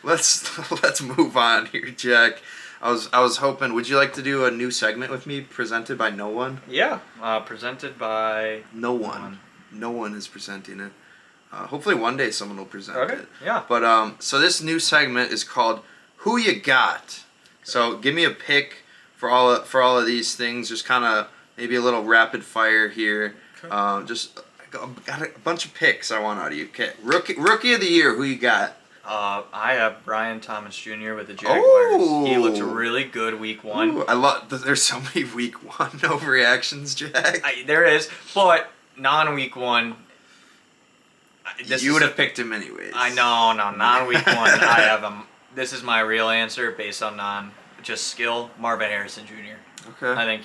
Speaker 6: Let's move on here, Jack. I was hoping. Would you like to do a new segment with me, presented by no one?
Speaker 5: Yeah. Presented by.
Speaker 6: No one. No one is presenting it. Hopefully one day someone will present
Speaker 5: Okay.
Speaker 6: it.
Speaker 5: Yeah.
Speaker 6: But so this new segment is called "Who You Got." So give me a pick for all of these things. Just kind of maybe a little rapid fire here.
Speaker 5: Okay.
Speaker 6: Just got a bunch of picks I want out of you. Okay, rookie of the year. Who you got?
Speaker 5: I have Brian Thomas Jr. with the Jaguars.
Speaker 6: Oh.
Speaker 5: He looked really good week one.
Speaker 6: Ooh, I love. There's so many week one overreactions, Jack.
Speaker 5: There is, but non-week one.
Speaker 6: You would have picked him anyways.
Speaker 5: I know, no, non-week one. I have him. This is my real answer based on just skill. Marvin Harrison Jr.
Speaker 6: Okay.
Speaker 5: I think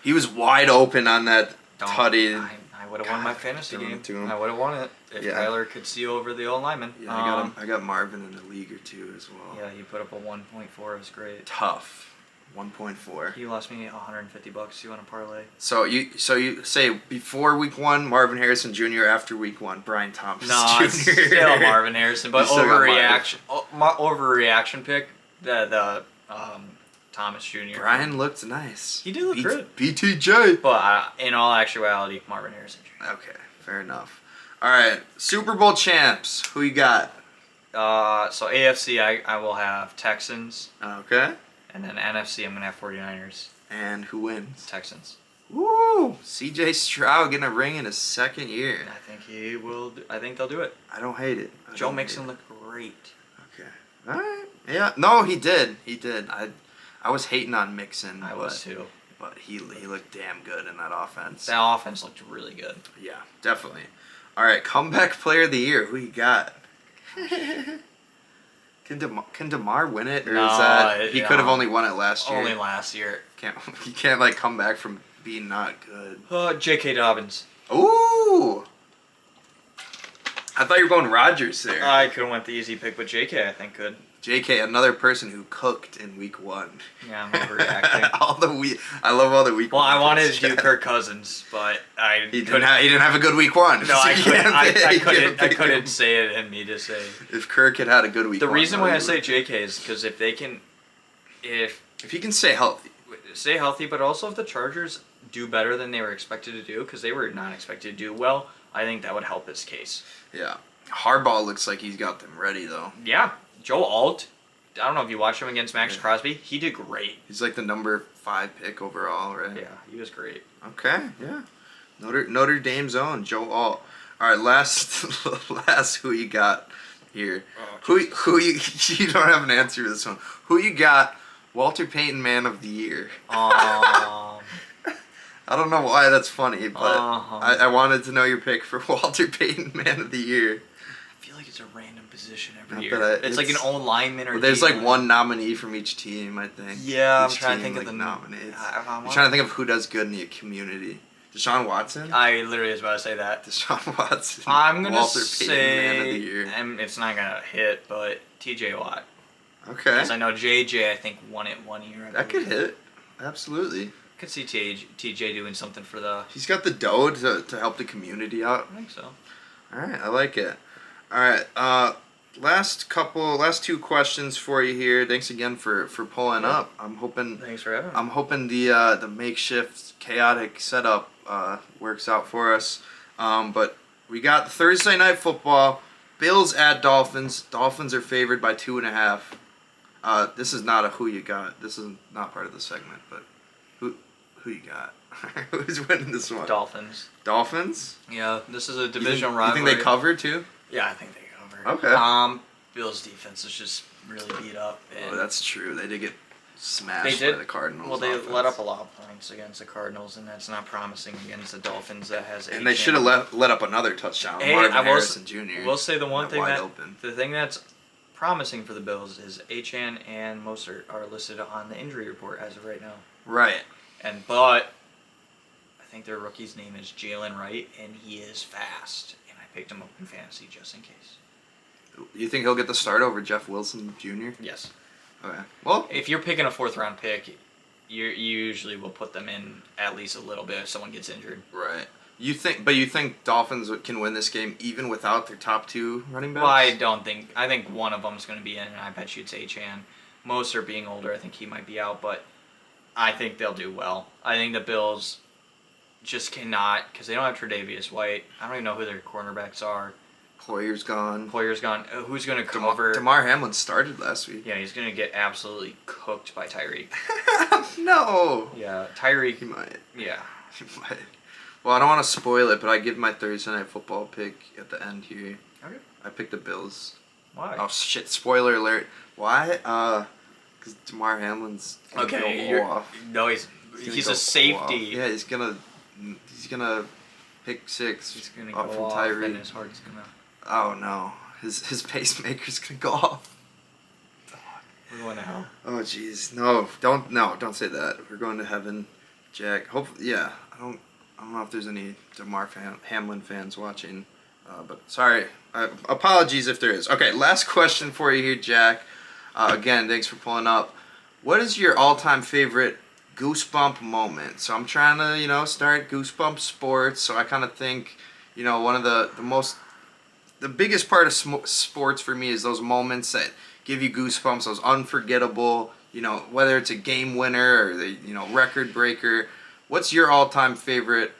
Speaker 6: He was wide open on that tutty.
Speaker 5: I would have won my fantasy
Speaker 6: throwing
Speaker 5: game.
Speaker 6: it to him.
Speaker 5: I would have won it if
Speaker 6: Yeah.
Speaker 5: Tyler could see over the old lineman.
Speaker 6: Yeah, I got Marvin in the league or two as well.
Speaker 5: Yeah, he put up a 1.4. It was great.
Speaker 6: Tough. 1.4.
Speaker 5: He lost me $150 too on a parlay.
Speaker 6: So you say before week one, Marvin Harrison Jr. After week one, Brian Thomas
Speaker 5: No,
Speaker 6: Jr.
Speaker 5: it's still Marvin Harrison, but
Speaker 6: You still got
Speaker 5: overreaction. Overreaction pick. The Thomas Jr.
Speaker 6: Brian looked nice.
Speaker 5: He did look good.
Speaker 6: BTJ.
Speaker 5: But in all actuality, Marvin Harrison Jr.
Speaker 6: Okay, fair enough. All right, Super Bowl champs. Who you got?
Speaker 5: So AFC, I will have Texans,
Speaker 6: Okay.
Speaker 5: and then NFC, I'm going to have 49ers.
Speaker 6: And who wins?
Speaker 5: Texans.
Speaker 6: Woo! CJ Stroud getting a ring in his second year.
Speaker 5: I think he will. I think they'll do it.
Speaker 6: I don't hate it.
Speaker 5: Joe Mixon looked great.
Speaker 6: Okay. All right. Yeah. No, he did. He did. I was hating on Mixon.
Speaker 5: I was too.
Speaker 6: But he looked damn good in that offense.
Speaker 5: That offense looked really good.
Speaker 6: Yeah, definitely. All right, comeback player of the year. Who you got? Can DeMar win it, or
Speaker 5: No,
Speaker 6: is that he
Speaker 5: yeah.
Speaker 6: could have only won it last year?
Speaker 5: Only last year.
Speaker 6: He can't like come back from being not good.
Speaker 5: J.K. Dobbins.
Speaker 6: Ooh. I thought you were going Rodgers there.
Speaker 5: I could have went the easy pick, but J.K. I think could.
Speaker 6: JK, another person who cooked in week one.
Speaker 5: Yeah, I'm overreacting.
Speaker 6: I love all the week
Speaker 5: Well,
Speaker 6: one.
Speaker 5: I wanted
Speaker 6: picks,
Speaker 5: to do
Speaker 6: Jack.
Speaker 5: Kirk Cousins, but I
Speaker 6: He
Speaker 5: couldn't.
Speaker 6: didn't have a good week one.
Speaker 5: No, I
Speaker 6: So you
Speaker 5: couldn't.
Speaker 6: can't pick-
Speaker 5: I
Speaker 6: pick
Speaker 5: couldn't
Speaker 6: him.
Speaker 5: say it and me to say.
Speaker 6: If Kirk had had a good week
Speaker 5: The
Speaker 6: one.
Speaker 5: reason
Speaker 6: though,
Speaker 5: why I
Speaker 6: he
Speaker 5: say
Speaker 6: would-
Speaker 5: J.K. is because if they can, if
Speaker 6: if he can stay healthy.
Speaker 5: stay healthy, but also if the Chargers do better than they were expected to do, because they were not expected to do well, I think that would help his case.
Speaker 6: Yeah. Harbaugh looks like he's got them ready though.
Speaker 5: Yeah, Joe Alt. I don't know if you watched him against Max
Speaker 6: Yeah.
Speaker 5: Crosby. He did great.
Speaker 6: He's like the number 5 pick overall, right?
Speaker 5: Yeah, he was great.
Speaker 6: Okay, yeah. Notre Dame's own Joe Alt. All right, last who you got here? Who you don't have an answer to this one. Who you got? Walter Payton Man of the Year.
Speaker 5: Um,
Speaker 6: I don't know why that's funny, but
Speaker 5: Uh-huh.
Speaker 6: I wanted to know your pick for Walter Payton Man of the Year.
Speaker 5: I feel like it's a random position every
Speaker 6: Not
Speaker 5: year.
Speaker 6: that
Speaker 5: It's like an old lineman or.
Speaker 6: Well, there's like
Speaker 5: D-line.
Speaker 6: one nominee from each team, I think.
Speaker 5: Yeah, I'm
Speaker 6: Each
Speaker 5: trying to
Speaker 6: team,
Speaker 5: think of the
Speaker 6: nominates.
Speaker 5: I'm
Speaker 6: I'm trying to think of who does good in the community. Deshaun Watson.
Speaker 5: I literally was about to say that.
Speaker 6: Deshaun Watson.
Speaker 5: I'm gonna
Speaker 6: Walter
Speaker 5: say,
Speaker 6: Payton Man of the Year.
Speaker 5: and it's not gonna hit, but T.J. Watt.
Speaker 6: Okay.
Speaker 5: Because I know J.J. I think won it 1 year.
Speaker 6: That could hit. Absolutely.
Speaker 5: I could see T.J. doing something for the.
Speaker 6: He's got the dough to help the community out.
Speaker 5: I think so.
Speaker 6: All right, I like it. All right, last two questions for you here. Thanks again for pulling up. I'm hoping
Speaker 5: Thanks for having me.
Speaker 6: the makeshift chaotic setup works out for us. But we got Thursday night football. Bills at Dolphins. Dolphins are favored by 2.5. This is not a who you got. This is not part of the segment, but Who you got? Who's winning this one?
Speaker 5: Dolphins.
Speaker 6: Dolphins?
Speaker 5: Yeah, this is a
Speaker 6: You think,
Speaker 5: divisional
Speaker 6: you
Speaker 5: rivalry.
Speaker 6: think they cover too?
Speaker 5: Yeah, I think they cover.
Speaker 6: Okay.
Speaker 5: Bills defense is just really beat up. And
Speaker 6: Oh, that's true. They did get smashed
Speaker 5: they did.
Speaker 6: by the Cardinals.
Speaker 5: Well, they
Speaker 6: offense.
Speaker 5: let up a lot of points against the Cardinals, and that's not promising against the Dolphins that has.
Speaker 6: And they should have let up another touchdown.
Speaker 5: Hey,
Speaker 6: Marvin
Speaker 5: I will
Speaker 6: Harrison Jr.
Speaker 5: We'll say the one thing
Speaker 6: wide
Speaker 5: that
Speaker 6: open.
Speaker 5: the thing that's promising for the Bills is Achane and Mostert are listed on the injury report as of right now.
Speaker 6: Right.
Speaker 5: But I think their rookie's name is Jalen Wright, and he is fast. And I picked him up in fantasy just in case.
Speaker 6: You think he'll get the start over Jeff Wilson Jr.?
Speaker 5: Yes.
Speaker 6: Okay. Well,
Speaker 5: If you're picking a 4th round pick, you usually will put them in at least a little bit if someone gets injured.
Speaker 6: right. You think Dolphins can win this game even without their top 2 running backs?
Speaker 5: Well, I don't think. I think one of them is going to be in, and I bet you it's Achane. Mostert being older, I think he might be out, but I think they'll do well. I think the Bills just cannot, because they don't have Tre'Davious White. I don't even know who their cornerbacks are.
Speaker 6: Poyer's gone.
Speaker 5: Poyer's gone. Who's going to cover?
Speaker 6: DeMar Hamlin started last week.
Speaker 5: Yeah, he's going to get absolutely cooked by Tyreek.
Speaker 6: No.
Speaker 5: Yeah, Tyreek.
Speaker 6: He might.
Speaker 5: Yeah.
Speaker 6: He might. Well, I don't want to spoil it, but I give my Thursday Night Football pick at the end here.
Speaker 5: Okay.
Speaker 6: I picked the Bills.
Speaker 5: Why?
Speaker 6: Oh shit! Spoiler alert. Why? Because DeMar Hamlin's gonna
Speaker 5: Okay.
Speaker 6: go off.
Speaker 5: No, he's
Speaker 6: gonna
Speaker 5: a
Speaker 6: go
Speaker 5: safety.
Speaker 6: off. Yeah, he's gonna pick 6.
Speaker 5: He's going to
Speaker 6: up
Speaker 5: go
Speaker 6: from
Speaker 5: off,
Speaker 6: Tyree.
Speaker 5: and his heart's going to.
Speaker 6: Oh no, his pacemaker's gonna go off.
Speaker 5: We're going to hell.
Speaker 6: Oh jeez, don't say that. We're going to heaven, Jack. Hopefully, yeah. I don't know if there's any DeMar Hamlin fans watching, but sorry. Apologies if there is. Okay, last question for you here, Jack. Again, thanks for pulling up. What is your all-time favorite Goosebump moment? So I'm trying to, start Goosebump sports. So I kind of think, one of the biggest part of sports for me is those moments that give you goosebumps, those unforgettable, whether it's a game winner or the, record breaker. What's your all-time favorite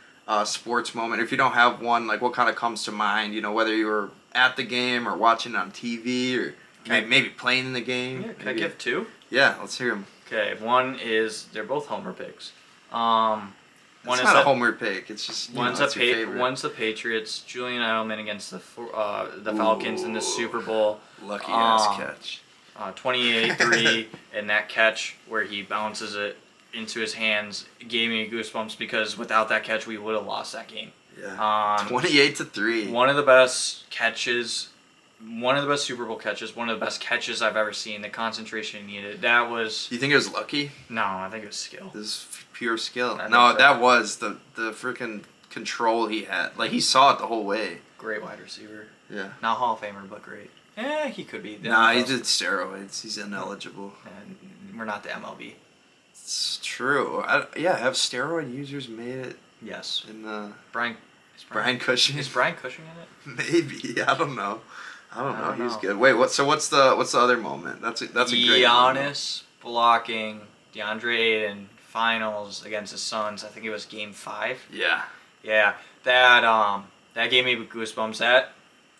Speaker 6: sports moment? If you don't have one, like what kind of comes to mind? Whether you were at the game or watching it on TV or maybe playing in the game.
Speaker 5: Yeah, can I give 2?
Speaker 6: Yeah, let's hear them.
Speaker 5: Okay, one is they're both homer picks. One
Speaker 6: It's
Speaker 5: is
Speaker 6: not
Speaker 5: that,
Speaker 6: a homer pick. It's just
Speaker 5: one's
Speaker 6: that's your favorite.
Speaker 5: one's the Patriots. Julian Edelman against the Falcons in the Super Bowl.
Speaker 6: Lucky ass catch.
Speaker 5: 28-3, and that catch where he bounces it into his hands gave me goosebumps because without that catch we would have lost that game.
Speaker 6: Yeah. 28-3.
Speaker 5: One of the best catches. One of the best Super Bowl catches, one of the best catches I've ever seen. The concentration he needed. That was...
Speaker 6: Do you think it was lucky?
Speaker 5: No, I think it was skill.
Speaker 6: This is pure skill.
Speaker 5: I
Speaker 6: No,
Speaker 5: think so.
Speaker 6: that was the freaking control he had. Like, he saw it the whole way.
Speaker 5: Great wide receiver.
Speaker 6: Yeah.
Speaker 5: Not Hall of Famer, but great. Yeah, he could be.
Speaker 6: Nah, he did steroids. He's ineligible.
Speaker 5: And we're not the MLB.
Speaker 6: It's true. Have steroid users made it
Speaker 5: Yes.
Speaker 6: in the...
Speaker 5: Brian
Speaker 6: Cushing?
Speaker 5: Is Brian Cushing in it?
Speaker 6: Maybe. I don't know.
Speaker 5: I don't
Speaker 6: He's
Speaker 5: know.
Speaker 6: good. Wait, what's the other moment? That's a great
Speaker 5: Giannis blocking DeAndre Ayton finals against the Suns. I think it was Game 5.
Speaker 6: Yeah.
Speaker 5: Yeah, that gave me goosebumps. That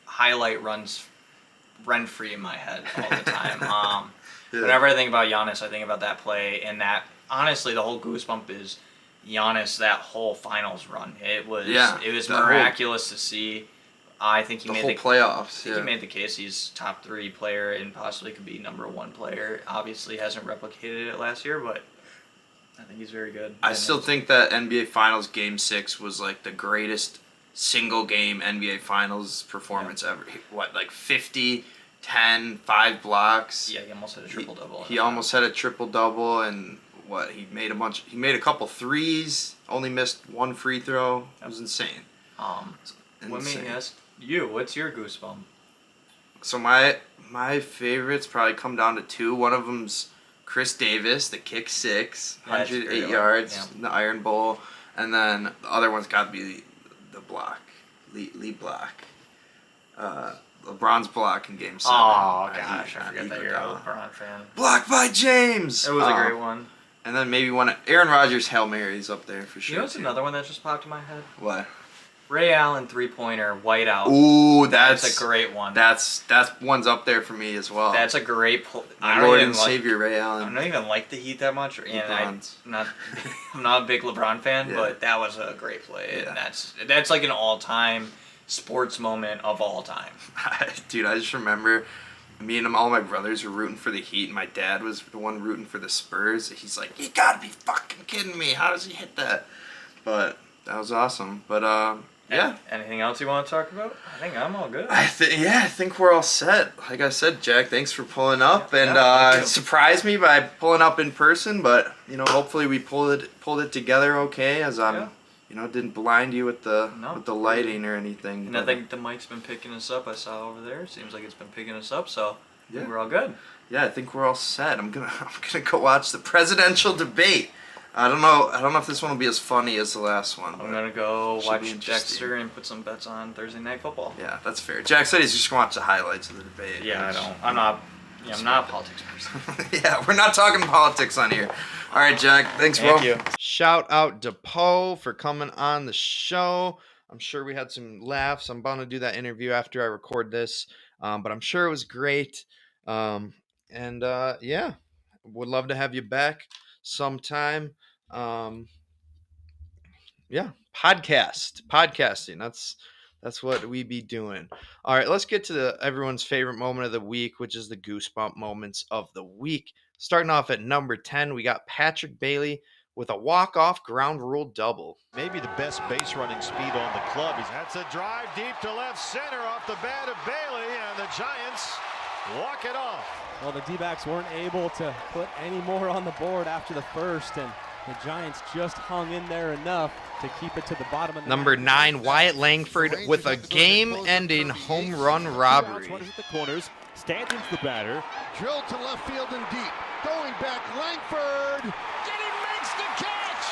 Speaker 5: highlight runs rent-free in my head all the time.
Speaker 6: Yeah.
Speaker 5: Whenever I think about Giannis, I think about that play, and that honestly, the whole goosebump is Giannis. That whole finals run, it was miraculous to see. I think he made
Speaker 6: the whole playoffs.
Speaker 5: I think he made the case he's top 3 player and possibly could be number 1 player. Obviously, hasn't replicated it last year, but I think he's very good.
Speaker 6: I still think that NBA Finals Game 6 was like the greatest single game NBA Finals performance ever. What, like 50, 10, 5 blocks?
Speaker 5: Yeah, he almost had a triple double.
Speaker 6: He almost had a triple double, and he made a couple threes, only missed 1 free throw. It was insane.
Speaker 5: Let me ask you, what's your goosebump?
Speaker 6: So my favorites probably come down to 2. One of them's Chris Davis, the kick 6,
Speaker 5: That's a
Speaker 6: 108
Speaker 5: great
Speaker 6: yards
Speaker 5: one.
Speaker 6: in the Iron Bowl, and then the other one's got to be the block, Lee block, LeBron's block in Game 7.
Speaker 5: Oh gosh, I forget that you're a LeBron fan.
Speaker 6: Blocked by James.
Speaker 5: It was a great one.
Speaker 6: And then maybe one Aaron Rodgers Hail Mary's up there for sure.
Speaker 5: You know what's
Speaker 6: too.
Speaker 5: another one that just popped in my head?
Speaker 6: What?
Speaker 5: Ray Allen 3-pointer, whiteout.
Speaker 6: Ooh,
Speaker 5: That's a great one.
Speaker 6: That's one's up there for me as well.
Speaker 5: That's a great play.
Speaker 6: My Lord and Savior Ray Allen.
Speaker 5: I don't even like the Heat that much, and I'm not a big LeBron fan,
Speaker 6: Yeah.
Speaker 5: but that was a great play,
Speaker 6: Yeah.
Speaker 5: and that's like an all-time sports moment of all time.
Speaker 6: Dude, I just remember me and all my brothers were rooting for the Heat, and my dad was the one rooting for the Spurs. He's like, "You gotta be fucking kidding me! How does he hit that?" But that was awesome. But yeah.
Speaker 5: Anything else you want to talk about? I think I'm all good.
Speaker 6: I think we're all set. Like I said, Jack, thanks for pulling up and surprised me by pulling up in person. But hopefully we pulled it together okay, as I'm didn't blind you with the lighting or anything.
Speaker 5: And I think the mic's been picking us up. I saw over there. Seems like it's been picking us up. So I think we're all good.
Speaker 6: Yeah, I think we're all set. I'm gonna go watch the presidential debate. I don't know if this one will be as funny as the last one.
Speaker 5: I'm gonna go watch Dexter and put some bets on Thursday Night Football.
Speaker 6: Yeah, that's fair. Jack said he's just gonna watch the highlights of the debate.
Speaker 5: Yeah, I'm not a politics person.
Speaker 6: Yeah, we're not talking politics on here. All right, Jack. Thanks, bro.
Speaker 5: Thank you.
Speaker 1: Shout out DePeaux for coming on the show. I'm sure we had some laughs. I'm bound to do that interview after I record this, but I'm sure it was great. Yeah, would love to have you back sometime. Podcasting. That's what we be doing. All right, let's get to everyone's favorite moment of the week, which is the Goosebump moments of the week. Starting off at number 10, we got Patrick Bailey with a walk-off ground rule double.
Speaker 7: Maybe the best base running speed on the club. That's a drive deep to left center off the bat of Bailey, and the Giants walk it off.
Speaker 8: Well, the D-backs weren't able to put any more on the board after the first, and the Giants just hung in there enough to keep it to the bottom of the
Speaker 1: Number 9, Wyatt Langford with a game-ending home run robbery.
Speaker 8: The corners. Stanton's the batter.
Speaker 7: Drilled to left field and deep. Going back, Langford.
Speaker 9: And he makes the catch!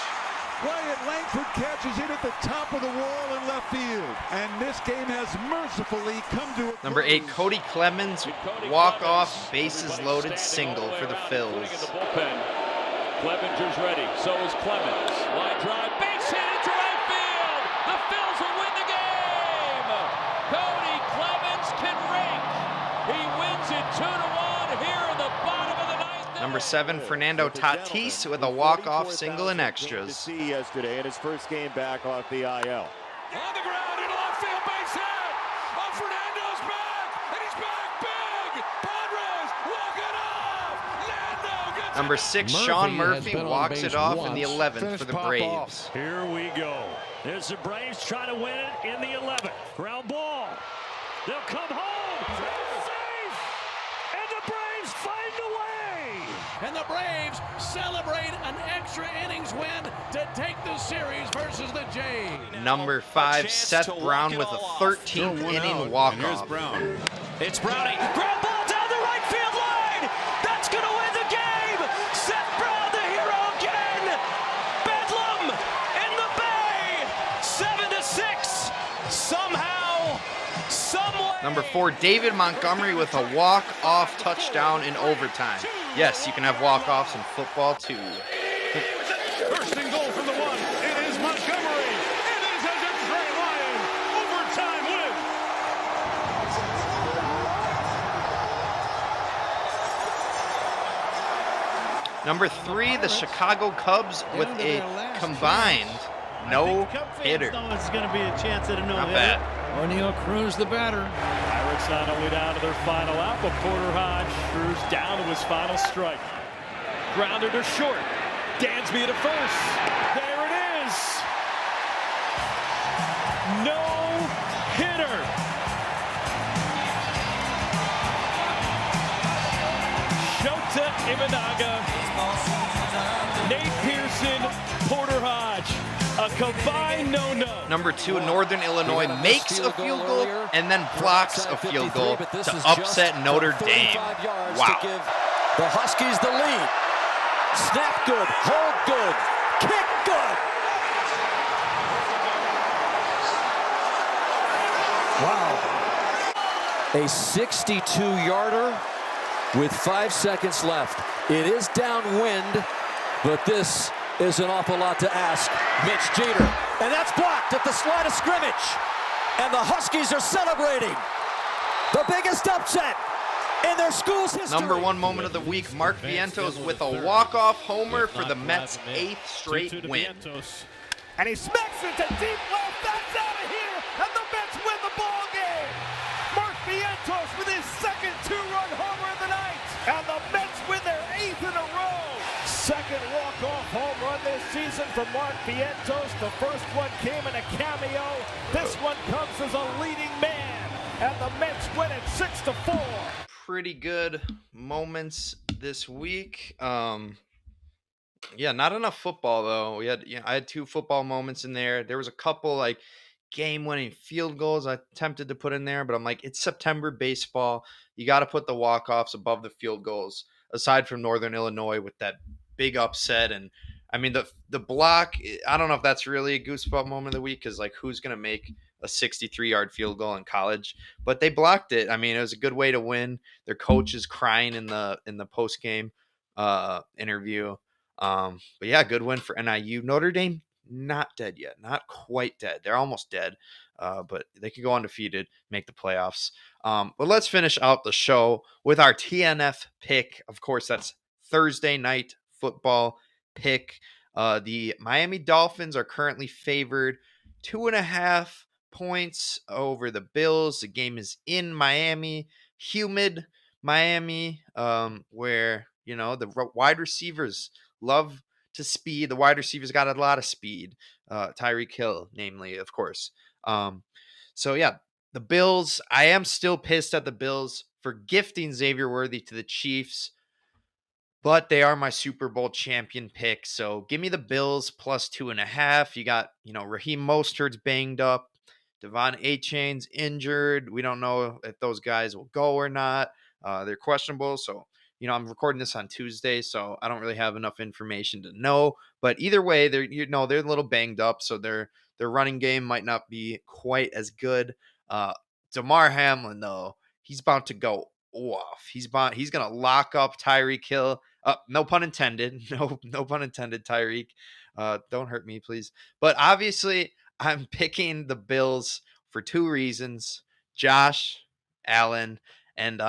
Speaker 10: Wyatt Langford catches it at the top of the wall in left field. And this game has mercifully come to a close.
Speaker 1: Number 8, Cody Clemens, walk-off, bases-loaded single for the Phils.
Speaker 9: Clevenger's ready, so is Clemens. Line drive, base hit into right field. The Phils will win the game. Cody Clemens can rake. He wins it 2-1 here in the bottom of the ninth.
Speaker 1: Number 7, Fernando Tatis with a walk-off single in extras.
Speaker 7: See yesterday in his first game back off the IL.
Speaker 9: On the ground in left field, base hit. Oh, Fernando's back, and he's back big. Padres walk it off. Nando gets
Speaker 1: Number 6, Sean Murphy walks it off in the 11th for the Braves.
Speaker 7: Off. Here we go. There's the Braves trying to win it in the 11th. Ground ball. They'll come home. Safe. And the Braves find a way.
Speaker 9: And the Braves celebrate an extra innings win to take the series versus the Jays.
Speaker 1: Number 5, Seth Brown with a 13th inning walk-off.
Speaker 7: Brown. It's Brownie. Ground ball down the right field line. That's going to win the game. Seth Brown, the hero again. Bedlam in the Bay. 7-6. Somehow, someway.
Speaker 1: Number 4, David Montgomery with a walk-off touchdown in overtime. Yes, you can have walk-offs in football too.
Speaker 7: First and goal from the 1. It is Montgomery. It is a Detroit Lion overtime win.
Speaker 1: Number 3, the Chicago Cubs with a combined no-hitter.
Speaker 7: It's going to be a chance at a no-hitter.
Speaker 1: Not bad.
Speaker 9: O'Neill Cruz, the batter.
Speaker 7: Pirates not only down to their final out, but Porter Hodge screws down to his final strike. Grounder to short. Dansby to first. There it is. No hitter. Shota Imanaga. Nate Pearson. Porter Hodge. A combined no-no.
Speaker 1: Number 2, Northern Illinois makes a field goal and then blocks a field goal to upset Notre Dame. Wow.
Speaker 11: The Huskies the lead. Snap good, hold good, kick good. Wow. A 62-yarder with 5 seconds left. It is downwind, but this is an awful lot to ask. Mitch Jeter And that's blocked at the line of scrimmage. And the Huskies are celebrating the biggest upset in their school's history.
Speaker 1: Number one moment of the week, Mark Vientos with a walk-off homer for the Mets' 8th straight win.
Speaker 7: And he smacks it to deep left. That's out of here. And the Mets win the ball game. Mark Vientos with his second two-run homer of the night. And the Mets win their 8th in a row. Second walk-off home run this season for Mark Vientos. The first one came in a cameo. This one comes as a leading man. And the Mets win it 6-4.
Speaker 1: Pretty good moments this week. Yeah, not enough football though. I had 2 football moments in there. There was a couple like game-winning field goals I attempted to put in there, but I'm like, it's September baseball. You got to put the walk-offs above the field goals. Aside from Northern Illinois with that big upset, and I mean the block. I don't know if that's really a goosebump moment of the week because like who's gonna make a 63-yard field goal in college? But they blocked it. I mean, it was a good way to win. Their coach is crying in the post game interview. But yeah, good win for NIU. Notre Dame not dead yet, not quite dead. They're almost dead, but they could go undefeated, make the playoffs. But let's finish out the show with our TNF pick. Of course, that's Thursday night football pick. The Miami Dolphins are currently favored 2.5 points over the Bills. The game is in Miami, humid Miami, where the wide receivers love to speed. The wide receivers got a lot of speed. Tyreek Hill, namely, of course. So yeah, the Bills. I am still pissed at the Bills for gifting Xavier Worthy to the Chiefs, but they are my Super Bowl champion pick. So give me the Bills plus 2.5. You got, Raheem Mostert's banged up. Devon A-Chain's injured. We don't know if those guys will go or not. They're questionable. So, I'm recording this on Tuesday, so I don't really have enough information to know. But either way, they're a little banged up. So their running game might not be quite as good. Damar Hamlin, though, he's about to go off. He's going to lock up Tyreek Hill. No pun intended. No pun intended, Tyreek. Don't hurt me, please. But obviously, I'm picking the Bills for 2 reasons. Josh Allen. And,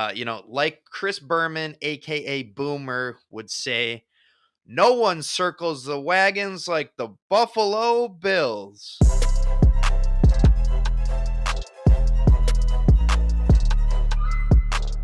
Speaker 1: like Chris Berman, a.k.a. Boomer, would say, no one circles the wagons like the Buffalo Bills.